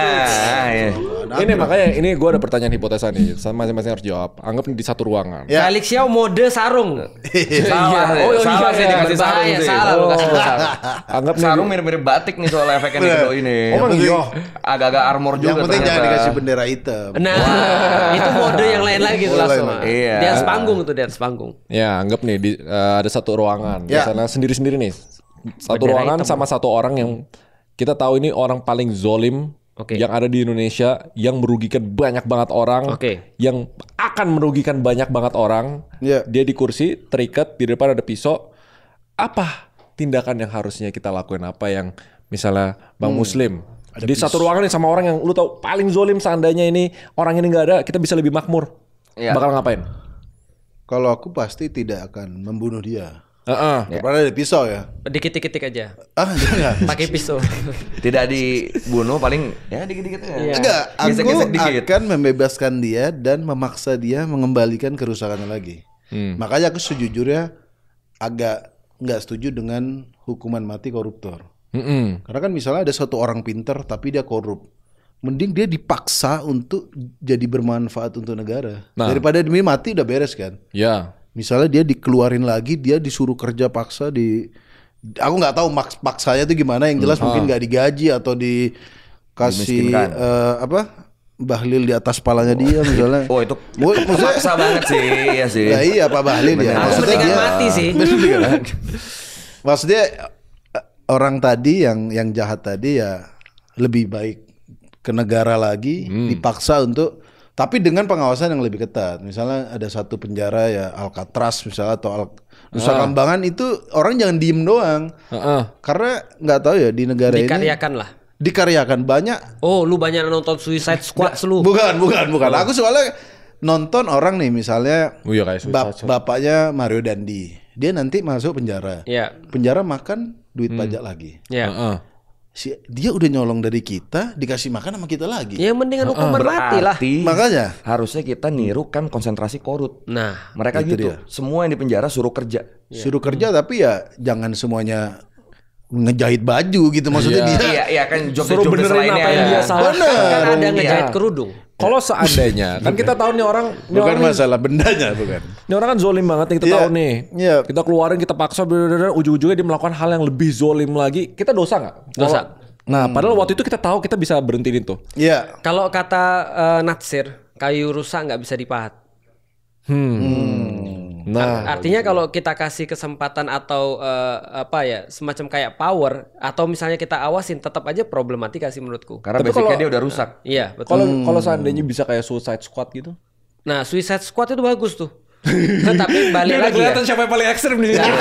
Ini makanya ini gue ada pertanyaan hipotesa nih. Masing-masing harus jawab. Anggap di satu ruangan. Felix Xiao mode sarung. Salah sih dikasih sarung sih. Salah lu kasih sarung. Anggap sarung mirip-mirip batik nih soal efeknya nih kedua ini. Agak-agak armor juga. Yang penting jangan dikasih bendera hitam. Nah, itu mode yang lain lagi tuh langsung. Di atas panggung. Ya, anggap nih ada satu ruangan. Di sana sendiri-sendiri nih. Satu ruangan sama satu orang yang kita tahu ini orang paling zolim yang ada di Indonesia, yang merugikan banyak banget orang, yang akan merugikan banyak banget orang. Dia di kursi, terikat, di depan ada pisau. Apa tindakan yang harusnya kita lakuin? Apa yang misalnya Bang Muslim di satu ruangan nih sama orang yang lu tahu paling zolim, seandainya ini orang ini nggak ada, kita bisa lebih makmur. Bakal ngapain? Kalau aku pasti tidak akan membunuh dia. Daripada ada pisau ya. Dikit-dikit aja. Jangan. Pakai pisau. Tidak dibunuh paling ya dikit-dikit aja. Enggak, aku akan membebaskan dia dan memaksa dia mengembalikan kerusakannya lagi. Makanya aku sejujurnya agak nggak setuju dengan hukuman mati koruptor. Karena kan misalnya ada satu orang pinter tapi dia korup. Mending dia dipaksa untuk jadi bermanfaat untuk negara. Daripada demi mati udah beres kan. Misalnya dia dikeluarin lagi, dia disuruh kerja paksa aku nggak tahu paksanya itu gimana. Yang jelas mungkin nggak digaji atau dikasih bahlil di atas kepalanya dia misalnya. Oh itu maksa banget sih, ya sih. Nah, iya Pak Bahlil ya. Maksudnya dia mati sih. Maksudnya orang tadi yang jahat tadi ya lebih baik ke negara lagi, dipaksa untuk Tapi dengan pengawasan yang lebih ketat. Misalnya ada satu penjara ya Alcatraz misalnya atau Nusa Kambangan itu orang jangan diem doang. Karena nggak tahu ya di negara ini. Dikaryakan lah. Dikaryakan banyak. Oh, lu banyak nonton Suicide Squad lu. Bukan. Aku soalnya nonton orang nih misalnya bapaknya Mario Dandi. Dia nanti masuk penjara. Penjara makan duit pajak lagi. Dia udah nyolong dari kita, dikasih makan sama kita lagi. Ya mendingan hukuman mati lah. Makanya harusnya kita niru kan konsentrasi korut. Nah, mereka gitu. Semua yang di penjara suruh kerja. Suruh kerja tapi ya jangan semuanya ngejahit baju gitu maksudnya dia. Iya kan suruh benerin apa yang dia salah. Kan ada ngejahit kerudung. Kalau seandainya kan kita tahu nih orang bukan masalah bendanya bukan. Ini orang kan zolim banget nih kita tahu nih. Kita keluarin kita paksa ujung-ujungnya dia melakukan hal yang lebih zolim lagi. Kita dosa nggak? Dosa. Nah, padahal waktu itu kita tahu kita bisa berhentiin itu. Iya. Kalau kata Natsir, kayu rusak nggak bisa dipahat. Nah, artinya kalau kita kasih kesempatan atau semacam kayak power atau misalnya kita awasin tetap aja problematika sih menurutku. Karena basicnya dia udah rusak. Iya, betul. Kalau seandainya bisa kayak Suicide Squad gitu. Nah, Suicide Squad itu bagus tuh. Tapi balik lagi ya. Siapa yang paling ekstrim di sini.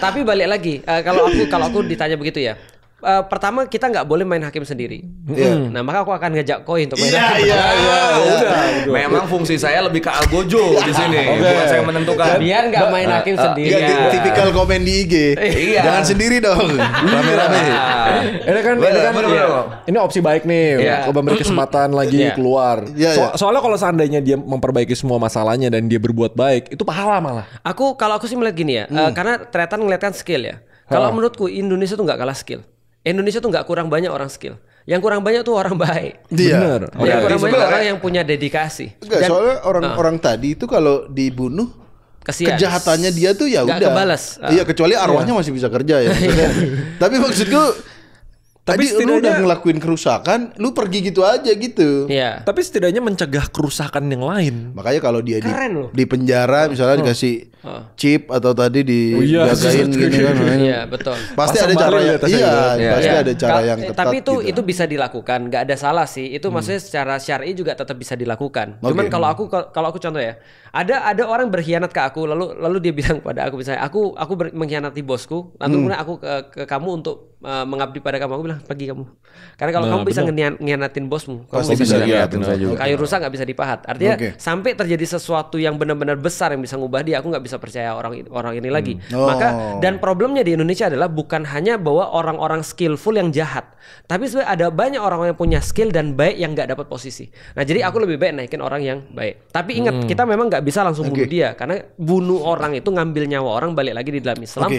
Tapi balik lagi, kalau aku ditanya begitu ya. Pertama kita nggak boleh main hakim sendiri. Nah maka aku akan ngejak Koi untuk main hakim. Iya. Memang fungsi saya lebih ke algojo di sini. Bukan saya menentukan. Biar nggak main hakim sendiri. Tipikal komen di IG. Jangan sendiri dong. Rame-rame. Ini opsi baik nih. Memberi kesempatan lagi keluar. Soalnya kalau seandainya dia memperbaiki semua masalahnya dan dia berbuat baik, itu pahala malah. Kalau aku sih melihat gini ya. Karena Tretan ngeliatkan skill ya. Kalau menurutku Indonesia tuh nggak kalah skill. Indonesia tuh nggak kurang banyak orang skill. Yang kurang banyak tuh orang baik. Bener. Yang kurang banyak orang yang punya dedikasi. Enggak, soalnya orang tadi itu kalau dibunuh kesian. Kejahatannya dia tuh ya udah. Gak kebalas. Iya, kecuali arwahnya masih bisa kerja ya. Tapi maksudku tadi lu udah ngelakuin kerusakan, lu pergi gitu aja gitu. Iya. Tapi setidaknya mencegah kerusakan yang lain. Makanya kalau dia di penjara misalnya dikasih chip atau tadi dijagain gini kan. Iya, betul. Pasti ada cara pasti ada cara yang ketat. Tapi itu bisa dilakukan, nggak ada salah sih. Itu maksudnya secara syar'i juga tetap bisa dilakukan. Cuman kalau aku contoh ya, ada orang berkhianat ke aku lalu dia bilang pada aku misalnya aku mengkhianati bosku, lalu kemudian aku ke kamu untuk mengabdi pada kamu. Aku bilang pergi kamu. Karena kalau kamu bisa ngianatin bosmu, kamu bisa kayu rusak nggak bisa dipahat. Artinya sampai terjadi sesuatu yang benar-benar besar yang bisa ngubah dia, aku nggak bisa percaya orang ini lagi. Maka dan problemnya di Indonesia adalah bukan hanya bahwa orang-orang skillful yang jahat, tapi sebenarnya ada banyak orang yang punya skill dan baik yang nggak dapat posisi. Nah jadi aku lebih baik naikin orang yang baik. Tapi ingat kita memang nggak bisa langsung bunuh dia, karena bunuh orang itu ngambil nyawa orang, balik lagi di dalam Islam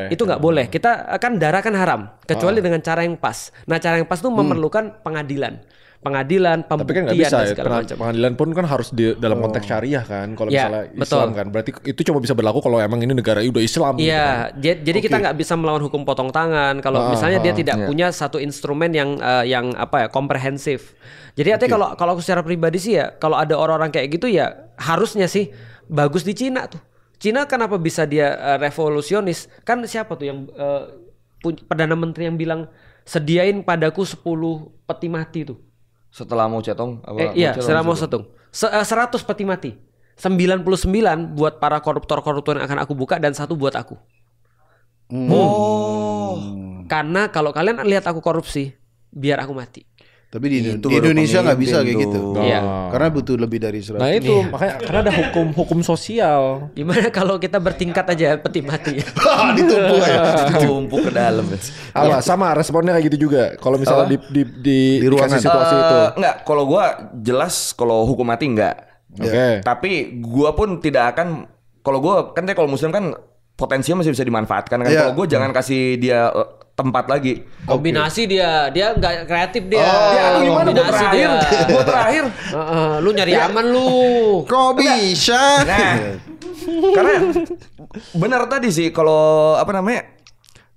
itu nggak boleh. Kita kan darah kan haram kecuali dengan cara yang pas. Nah cara yang pas itu memerlukan pengadilan, pembuktian. Tapi kan nggak bisa ya, pengadilan pun kan harus di dalam konteks syariah kan. Kalau misalnya Islam kan, berarti itu cuma bisa berlaku kalau emang ini negara udah Islam. Iya, gitu kan? Jadi kita nggak bisa melawan hukum potong tangan kalau misalnya dia tidak punya satu instrumen yang komprehensif. Jadi artinya kalau aku secara pribadi sih ya, kalau ada orang-orang kayak gitu ya harusnya sih bagus di Cina tuh. Cina kenapa bisa dia revolusionis? Kan siapa tuh yang Perdana Menteri yang bilang sediain padaku 10 peti mati tuh. Setelah Mao Zedong setelah Mao Zedong. 100 peti mati. 99 buat para koruptor-koruptor yang akan aku buka dan 1 buat aku. Karena kalau kalian lihat aku korupsi, biar aku mati. Tapi di Indonesia nggak bisa kayak gitu. Karena butuh lebih dari 100. Nah itu makanya karena ada hukum sosial. Gimana kalau kita bertingkat aja peti mati? Ditumpuk ke dalam. Sama responnya kayak gitu juga. Kalau misalnya di ruangan situasi itu. Enggak, kalau gua jelas kalau hukum mati enggak. Tapi gua pun tidak akan, kalau gua kan kalau muslim kan potensinya masih bisa dimanfaatkan kan. Kalau gua jangan kasih dia tempat lagi. Kombinasi dia nggak kreatif dia. Gimana gue terakhir. Lu nyari aman lu. Kok bisa? Nah, karena benar tadi sih kalau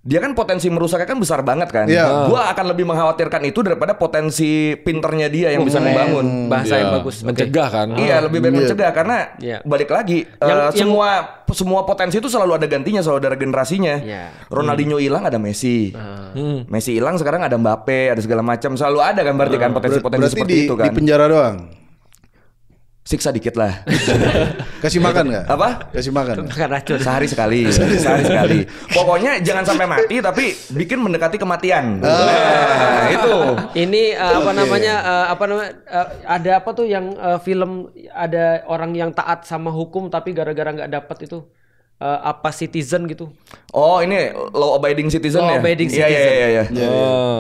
dia kan potensi merusaknya kan besar banget kan. Gua akan lebih mengkhawatirkan itu daripada potensi pinternya dia yang bisa membangun. Bahasa yang bagus. Mencegah kan. Iya, lebih baik mencegah karena balik lagi semua potensi itu selalu ada gantinya, selalu ada generasinya. Ronaldinho hilang ada Messi. Messi hilang sekarang ada Mbappe, ada segala macam, selalu ada kan berarti kan potensi-potensi seperti itu kan. Di penjara doang. siksa dikit lah. Kasih makan nggak? Apa? Kasih makan. Makan racun. Sehari sekali. Sehari sekali. Pokoknya jangan sampai mati tapi bikin mendekati kematian. Nah, itu. Ini ada apa tuh yang film ada orang yang taat sama hukum tapi gara-gara nggak dapat itu citizen gitu. Oh, ini law abiding citizen ya? Law abiding citizen. Iya.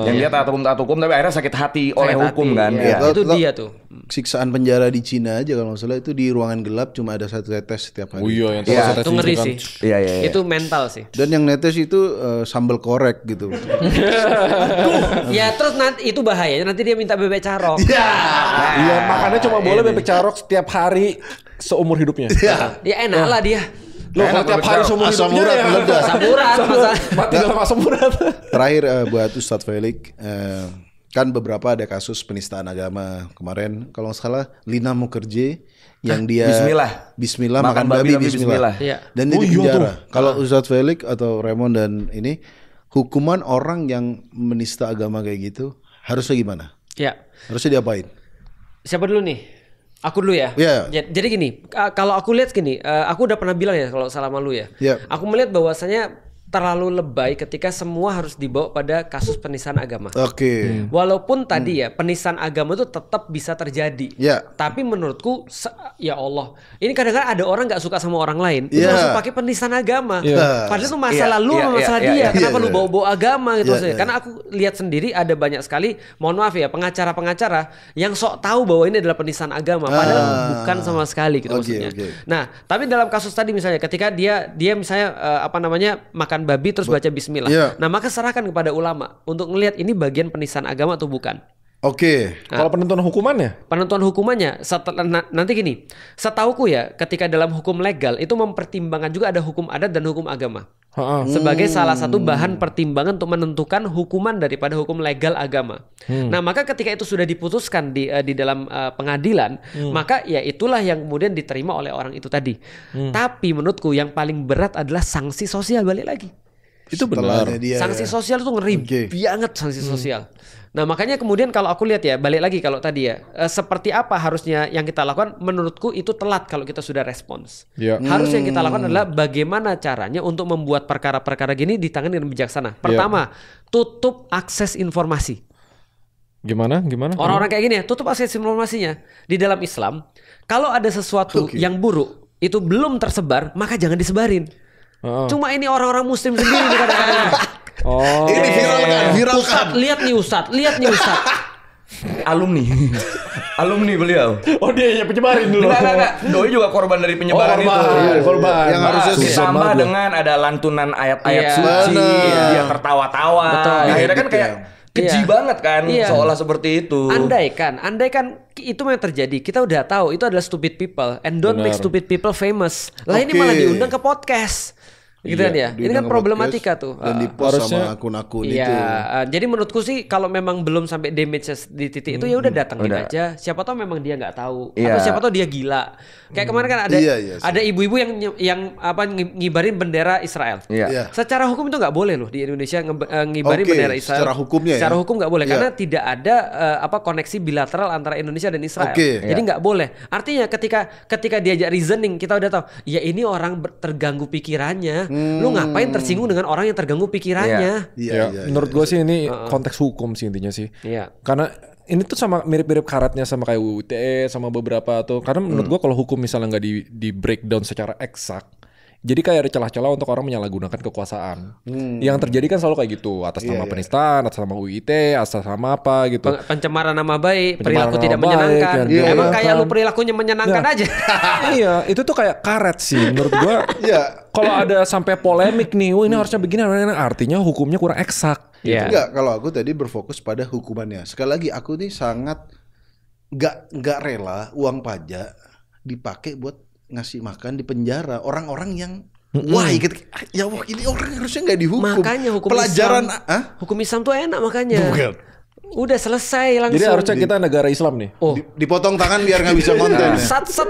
Yang dia taat hukum tapi akhirnya sakit hati oleh hukum kan. Ya. Itu dia tuh. Siksaan penjara di Cina aja kalau nggak salah itu di ruangan gelap cuma ada 1 tetes setiap hari. Oh iya, yang itu ngeri sih. Iya. Itu mental sih. Dan yang netes itu sambal korek gitu. Ya terus nanti itu bahayanya nanti dia minta bebek carok. Iya, makannya cuma boleh bebek carok setiap hari seumur hidupnya. Ya enak lah dia. Loh, kalau tiap hari seumur asam hidupnya urat ya meledak. Asam urat mati dalam asam urat. Terakhir buat Ustadz Felix, kan beberapa ada kasus penistaan agama kemarin. Kalau nggak salah Lina Mukherjee yang dia Bismillah makan babi Bismillah. Iya. Dan dia di penjara. Kalau Ustadz Felix atau Raymond dan ini hukuman orang yang menista agama kayak gitu harusnya gimana? Ya. Harusnya diapain? Siapa dulu nih? Aku dulu ya. Jadi gini, kalau aku lihat gini, aku udah pernah bilang ya kalau salah malu ya. Aku melihat bahwasanya terlalu lebay ketika semua harus dibawa pada kasus penistaan agama. Walaupun tadi ya penistaan agama itu tetap bisa terjadi. Tapi menurutku ya Allah, ini kadang-kadang ada orang nggak suka sama orang lain, itu langsung pakai penistaan agama. Padahal itu masa lalu sama masalah dia. Kenapa lu bawa-bawa agama gitu maksudnya? Karena aku lihat sendiri ada banyak sekali, mohon maaf ya, pengacara-pengacara yang sok tahu bahwa ini adalah penistaan agama, padahal bukan sama sekali gitu maksudnya. Nah, tapi dalam kasus tadi misalnya ketika dia misalnya makan babi terus baca bismillah. Nah, maka serahkan kepada ulama untuk ngelihat ini bagian penistaan agama atau bukan. Nah, kalau penentuan hukumannya? Penentuan hukumannya nanti gini. Setauku ya, ketika dalam hukum legal itu mempertimbangkan juga ada hukum adat dan hukum agama. Sebagai salah satu bahan pertimbangan untuk menentukan hukuman daripada hukum legal agama. Nah, maka ketika itu sudah diputuskan di dalam pengadilan, maka ya itulah yang kemudian diterima oleh orang itu tadi. Tapi menurutku yang paling berat adalah sanksi sosial, balik lagi. Itu benar. Sanksi sosial itu ngeri banget sanksi sosial. Nah, makanya kemudian kalau aku lihat ya, balik lagi kalau tadi ya, seperti apa harusnya yang kita lakukan, menurutku itu telat kalau kita sudah respons. Harus yang kita lakukan adalah bagaimana caranya untuk membuat perkara-perkara gini ditangani dengan bijaksana. Pertama, tutup akses informasi. Gimana? Orang-orang kayak gini ya, tutup akses informasinya. Di dalam Islam, kalau ada sesuatu yang buruk, itu belum tersebar, maka jangan disebarin. Cuma ini orang-orang muslim sendiri nih kadang-kadang. Ini viralkan. Lihat nih Ustadz. Alumni beliau. Oh, dia yang penyebarin dulu. Enggak. Doi juga korban dari penyebaran itu. Korban. Yang harusnya ditambah dengan ada lantunan ayat-ayat suci, dia tertawa-tawa. Akhirnya kan kayak keji banget kan, seolah seperti itu. Andai kan itu yang terjadi, kita udah tahu itu adalah stupid people and don't make stupid people famous. Lah ini malah diundang ke podcast. Gitu kan ya. Ini kan problematika tuh. Dan di-post sama akun-akun itu. Jadi menurutku sih kalau memang belum sampai damage di titik itu ya udah datangin aja. Siapa tahu memang dia nggak tahu atau siapa tahu dia gila. Kayak kemarin kan ada ibu-ibu yang ngibarin bendera Israel. Secara hukum itu nggak boleh loh di Indonesia ngibarin bendera Israel. Secara hukumnya secara hukum nggak boleh karena tidak ada koneksi bilateral antara Indonesia dan Israel. Jadi nggak boleh. Artinya ketika diajak reasoning kita udah tahu ya ini orang terganggu pikirannya. Lu ngapain tersinggung dengan orang yang terganggu pikirannya? Menurut gue sih ini konteks hukum sih intinya sih. Karena ini tuh sama mirip-mirip karatnya sama kayak UU ITE sama beberapa tuh. Karena menurut gue kalau hukum misalnya nggak di breakdown secara eksak, jadi kayak ada celah-celah untuk orang menyalahgunakan kekuasaan. Yang terjadi kan selalu kayak gitu, atas nama penistaan, atas nama UU ITE, atas nama apa gitu. Pencemaran nama baik, perilaku tidak menyenangkan. Emang kayak lu perilakunya menyenangkan aja. Iya, itu tuh kayak karet sih menurut gua. Kalau ada sampai polemik nih, ini harusnya begini, artinya hukumnya kurang eksak. Enggak, kalau aku tadi berfokus pada hukumannya. Sekali lagi aku nih sangat nggak rela uang pajak dipakai buat ngasih makan di penjara orang-orang yang gitu. Ya wah, ini orang harusnya nggak dihukum. Makanya hukum pelajaran hukum Islam tuh enak makanya. Udah selesai langsung. Jadi harusnya kita negara Islam nih. Dipotong tangan biar nggak bisa konten. Sat-sat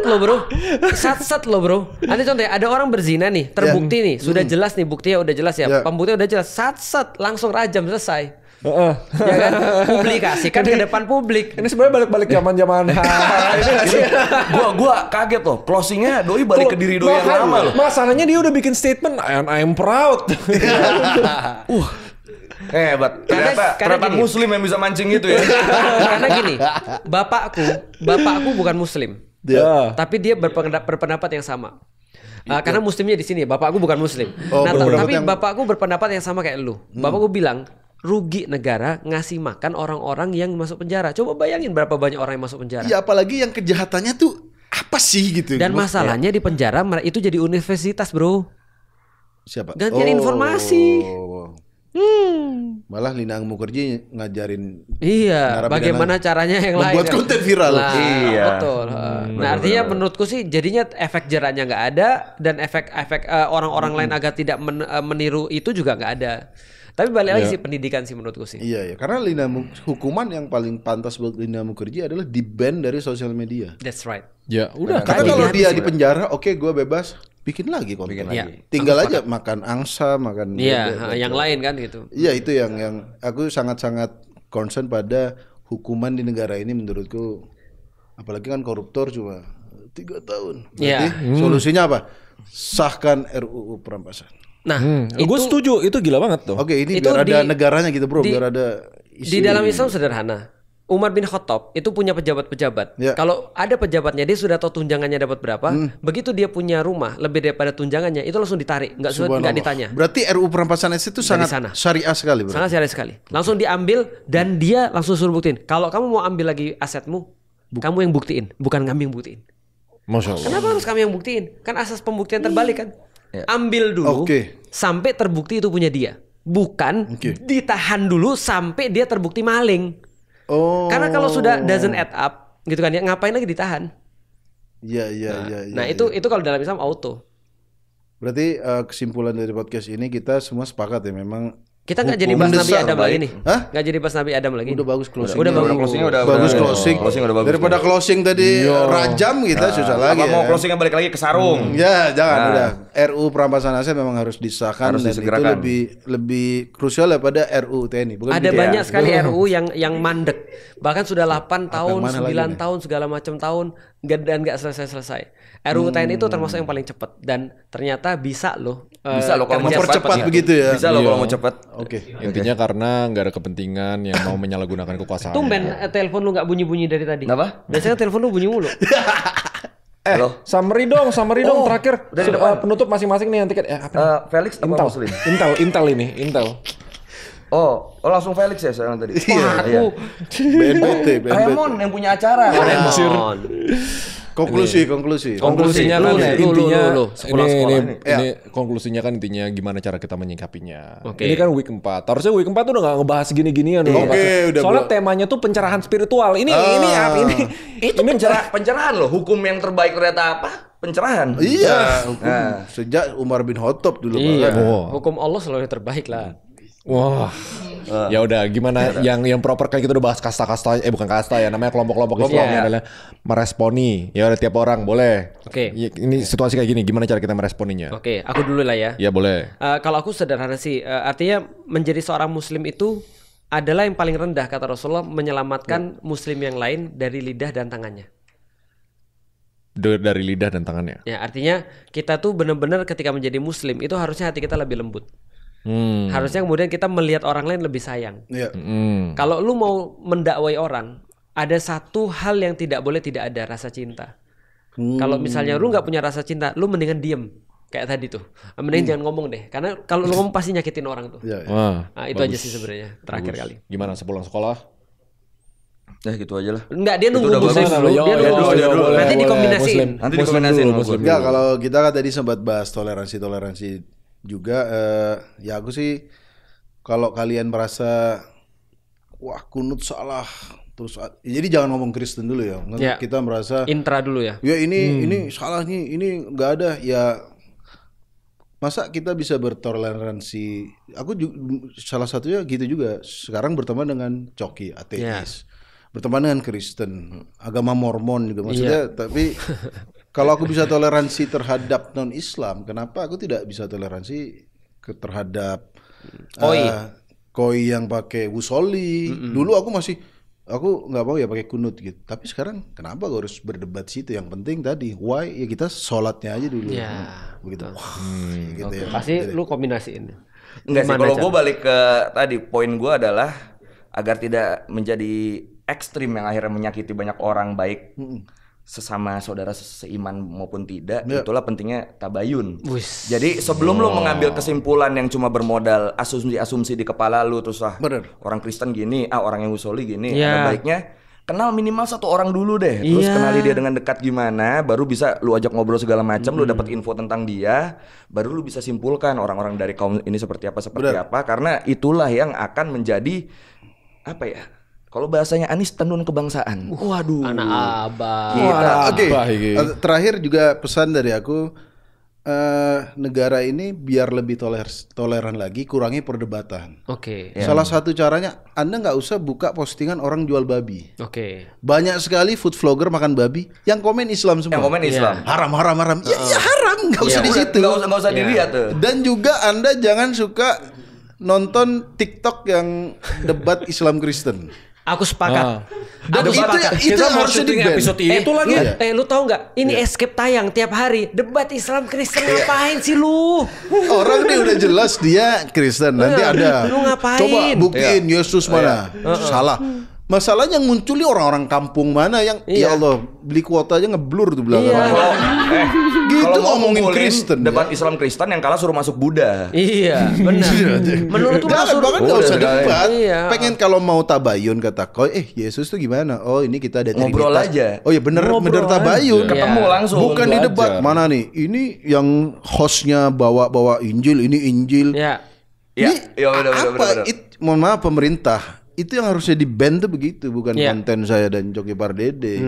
lo bro. Ada contoh ada orang berzina nih, terbukti nih, sudah jelas nih buktinya udah jelas ya. Pembuktian udah jelas. Sat-sat langsung rajam selesai. Ya kan? Publikasikan ke depan publik. Ini sebenarnya balik-balik zaman-zaman ini nggak sih? Gua kaget loh. Closingnya Doi balik ke diri Doi yang lama loh. Masalahnya dia udah bikin statement and I'm proud. Hebat. Ternyata Muslim yang bisa mancing gitu ya. Karena gini, bapakku bukan Muslim, tapi dia berpendapat yang sama. Karena Muslimnya di sini, bapakku bukan Muslim. Tapi bapakku berpendapat yang sama kayak lu. Bapakku bilang rugi negara ngasih makan orang-orang yang masuk penjara. Coba bayangin berapa banyak orang yang masuk penjara. Ya apalagi yang kejahatannya tuh apa sih gitu. Dan masalahnya di penjara itu jadi universitas, bro. Siapa? Gantian informasi. Malah Lina Mukherjee ngajarin bagaimana caranya yang lain buat konten viral. Betul. Nah, artinya menurutku sih jadinya efek jerahnya nggak ada dan efek orang-orang lain agar tidak meniru itu juga nggak ada. Tapi balik lagi sih pendidikan sih menurutku sih. Iya. Karena hukuman yang paling pantas buat Lina Mukherjee adalah di-ban dari sosial media. That's right. Ya udah. Karena kalau dia di penjara, oke gue bebas, bikin lagi konten. Tinggal aja makan angsa, makan. Yang lain kan gitu. Iya, itu yang aku sangat-sangat concern pada hukuman di negara ini menurutku. Apalagi kan koruptor cuma 3 tahun. Berarti solusinya apa? Sahkan RUU perampasan. Nah, gue setuju, itu gila banget tuh. Oke, ini biar ada negaranya gitu, bro, biar ada isu. Di dalam Islam sederhana. Umar bin Khattab itu punya pejabat-pejabat. Kalau ada pejabatnya dia sudah tahu tunjangannya dapat berapa, begitu dia punya rumah lebih daripada tunjangannya, itu langsung ditarik, nggak ditanya. Berarti RUU perampasan aset itu sangat syariah sekali, bro. Sangat syariah sekali. Langsung diambil dan dia langsung suruh buktiin. Kalau kamu mau ambil lagi asetmu, kamu yang buktiin, bukan kami yang buktiin. Masya Allah. Kenapa harus kami yang buktiin? Kan asas pembuktian terbalik kan. Ambil dulu sampai terbukti itu punya dia. Bukan ditahan dulu sampai dia terbukti maling. Karena kalau sudah doesn't add up gitu kan ya, ngapain lagi ditahan? Nah, itu kalau dalam Islam auto. Berarti kesimpulan dari podcast ini kita semua sepakat ya, memang kita nggak jadi bahas Nabi Adam lagi nih. Nggak jadi bahas Nabi Adam lagi. Udah bagus closing. Udah bagus closing. Daripada closing tadi rajam kita susah lagi. Mau closingnya balik lagi ke sarung. Ya jangan udah. RUU perampasan aset memang harus disahkan dan disegerakan. Itu lebih krusial daripada RUU TNI. Ada banyak sekali RUU yang mandek. Bahkan sudah 8 tahun, 9 tahun segala macam tahun dan nggak selesai. RUU TNI itu termasuk yang paling cepat dan ternyata bisa loh. Bisa loh kalau mau cepat begitu ya. Bisa loh kalau mau cepat. Intinya karena nggak ada kepentingan yang mau menyalahgunakan kekuasaan. Tumben telepon lu nggak bunyi-bunyi dari tadi. Kenapa? Biasanya telepon lu bunyi mulu. Summary dong terakhir. Penutup masing-masing nih nanti Felix apa Muslim? Intel ini. Oh langsung Felix ya sekarang tadi. Aku BNPT. Raymond yang punya acara. Konklusinya kan intinya ini konklusinya kan intinya gimana cara kita menyikapinya. Ini kan week 4. Harusnya week 4 tuh udah gak ngebahas gini-ginian. Soalnya temanya tuh pencerahan spiritual. Ini itu pencerahan loh. Hukum yang terbaik ternyata apa? Pencerahan. Iya. Sejak Umar bin Khattab dulu. Hukum Allah selalu yang terbaik lah. Wah. Ya udah gimana yang proper kan kita udah bahas kasta-kasta bukan kasta ya, namanya kelompok-kelompok Islam adalah meresponi. Ya udah tiap orang boleh. Ini situasi kayak gini gimana cara kita meresponinya? Aku dulu lah ya. Ya boleh. Kalau aku sederhana sih, artinya menjadi seorang muslim itu adalah yang paling rendah kata Rasulullah, menyelamatkan muslim yang lain dari lidah dan tangannya. Dari lidah dan tangannya. Ya, artinya kita tuh benar-benar ketika menjadi muslim itu harusnya hati kita lebih lembut. Harusnya kemudian kita melihat orang lain lebih sayang. Kalau lu mau mendakwai orang, ada satu hal yang tidak boleh tidak ada, rasa cinta. Kalau misalnya lu nggak punya rasa cinta, lu mendingan diem kayak tadi tuh. Mending jangan ngomong deh, karena kalau lu ngomong pasti nyakitin orang tuh. Nah, itu aja sih sebenarnya terakhir kali. Gimana sepulang sekolah? Gitu aja lah. Enggak, dia nunggu muslim dulu. Dia nunggu. Nanti dikombinasiin. Enggak, kalau kita kan tadi sempat bahas toleransi juga, ya aku sih kalau kalian merasa wah kunut salah terus, jadi jangan ngomong Kristen dulu ya. Kita merasa intra dulu ya. Ya ini salah nih, ini nggak ada ya. Masa kita bisa bertoleransi? Aku juga, salah satunya gitu juga. Sekarang berteman dengan Coki ateis, berteman dengan Kristen, agama Mormon juga maksudnya. Tapi kalau aku bisa toleransi terhadap non-Islam, kenapa aku tidak bisa toleransi terhadap koi yang pakai wusoli. Dulu aku nggak mau ya pakai kunut gitu. Tapi sekarang kenapa gue harus berdebat situ? Yang penting tadi why ya kita sholatnya aja dulu. Begitu. Gitu ya. Pasti lu kombinasiin. Enggak sih, kalau gue balik ke tadi poin gue adalah agar tidak menjadi ekstrim yang akhirnya menyakiti banyak orang, baik sesama saudara seiman maupun tidak. Itulah pentingnya tabayun. Jadi sebelum lu mengambil kesimpulan yang cuma bermodal asumsi di kepala lu, terus orang Kristen gini, orang yang usoli gini, ada baiknya kenal minimal satu orang dulu deh. Terus kenali dia dengan dekat gimana, baru bisa lu ajak ngobrol segala macam, lu dapat info tentang dia, baru lu bisa simpulkan orang-orang dari kaum ini seperti apa. Karena itulah yang akan menjadi apa ya? Kalau bahasanya Anies, tenun kebangsaan. Waduh. Anak abah. Oke. Terakhir juga pesan dari aku, negara ini biar lebih toleran lagi, kurangi perdebatan. Salah satu caranya, Anda nggak usah buka postingan orang jual babi. Banyak sekali food vlogger makan babi yang komen Islam semua. Yang komen Islam. Haram. Ya haram, nggak usah di situ. Nggak usah dilihat tuh. Dan juga Anda jangan suka nonton TikTok yang debat Islam Kristen. Aku sepakat. Dan itu harusnya di episode itu lagi. Lu tahu nggak? Ini escape tayang tiap hari. Debat Islam Kristen ngapain sih lu? Orang nih udah jelas dia Kristen. Nanti ada. Lu ngapain? Coba buktiin Yesus mana? Salah. Masalahnya munculnya orang-orang kampung mana yang ya Allah beli kuota aja ngeblur tuh belakang. Gitu kalau ngomongin Kristen. Debat Islam Kristen yang kalah suruh masuk Buddha. Iya, benar. Menurut lu bahkan nggak usah debat. Pengen kalau mau tabayun kata koi, Yesus tuh gimana? Oh ini kita ada ngobrol aja. Oh ya bener tabayun. Ketemu langsung. Bukan di debat. Mana nih? Ini yang hostnya bawa Injil, ini Injil. Apa? Mohon maaf pemerintah. Itu yang harusnya di-ban tuh begitu, bukan konten saya dan Joki Pardede.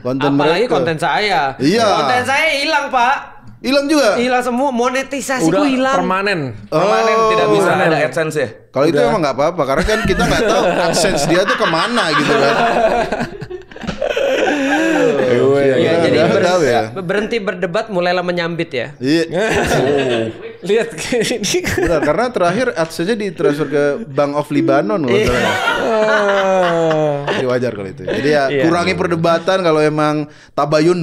Apalagi konten saya. Konten saya hilang, Pak. Hilang juga? Hilang semua, monetisasi ku hilang. Permanen tidak bisa ada AdSense ya. Kalau itu emang nggak apa-apa, karena kan kita nggak tahu AdSense dia tuh kemana gitu kan. Jadi berhenti berdebat, mulailah menyambit ya. Lihat ini. Benar, karena terakhir AdSense-nya ditransfer ke Bank of Lebanon loh. Jadi wajar kalau itu. Jadi ya kurangi perdebatan. Kalau emang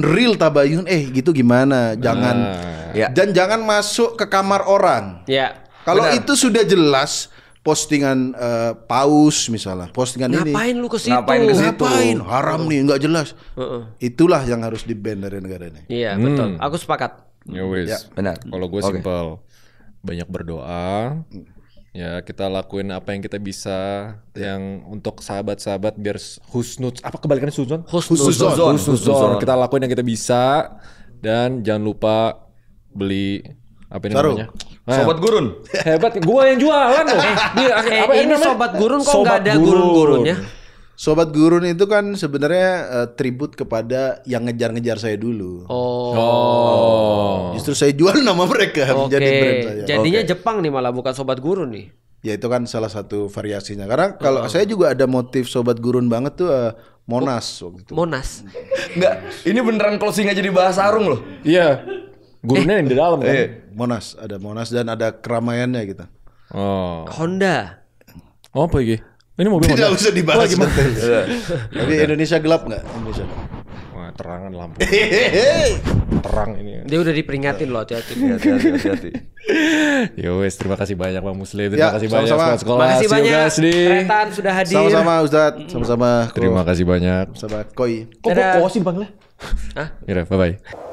real tabayun, gitu gimana? Jangan dan jangan masuk ke kamar orang. Kalau itu sudah jelas postingan paus misalnya, postingan ngapain ini. Lu ke situ? Ngapain? Haram nih, nggak jelas. Itulah yang harus di-ban dari negara ini. Iya, betul. Aku sepakat. Ya wis. Benar. Kalau gue simpel, banyak berdoa. Ya kita lakuin apa yang kita bisa, yang untuk sahabat-sahabat biar husnuz. Apa kebalikannya husnuzon? Husnuzon. Kita lakuin yang kita bisa dan jangan lupa beli apa ini namanya? Sobat Gurun. Hebat, gua yang jualan loh. Ini Sobat Gurun kok nggak ada gurun-gurunnya? Sobat Gurun itu kan sebenarnya tribut kepada yang ngejar-ngejar saya dulu. Justru saya jual nama mereka menjadi brand saya. Jadinya Jepang nih malah bukan Sobat Gurun nih. Ya itu kan salah satu variasinya. Karena kalau saya juga ada motif Sobat Gurun banget tuh Monas waktu itu. Monas. Enggak, ini beneran closing aja di bahasa Arung loh. Iya. Gurunnya yang di dalam kan. Monas, ada Monas dan ada keramaiannya gitu. Honda. Apa lagi? Ini mobil Tidak Honda. usah dibahas. Tapi Indonesia gelap nggak? Indonesia. Wah, terangan lampu. Terang ini. Dia udah diperingatin loh, hati-hati. Yo wes, terima kasih banyak Bang Muslim. Terima kasih banyak sekolah. Terima kasih banyak. Tretan sudah hadir. Sama-sama Ustadz. Sama-sama. Terima kasih banyak. Sama Koi. Kok sih dipanggilnya? Hah? Ya, bye-bye.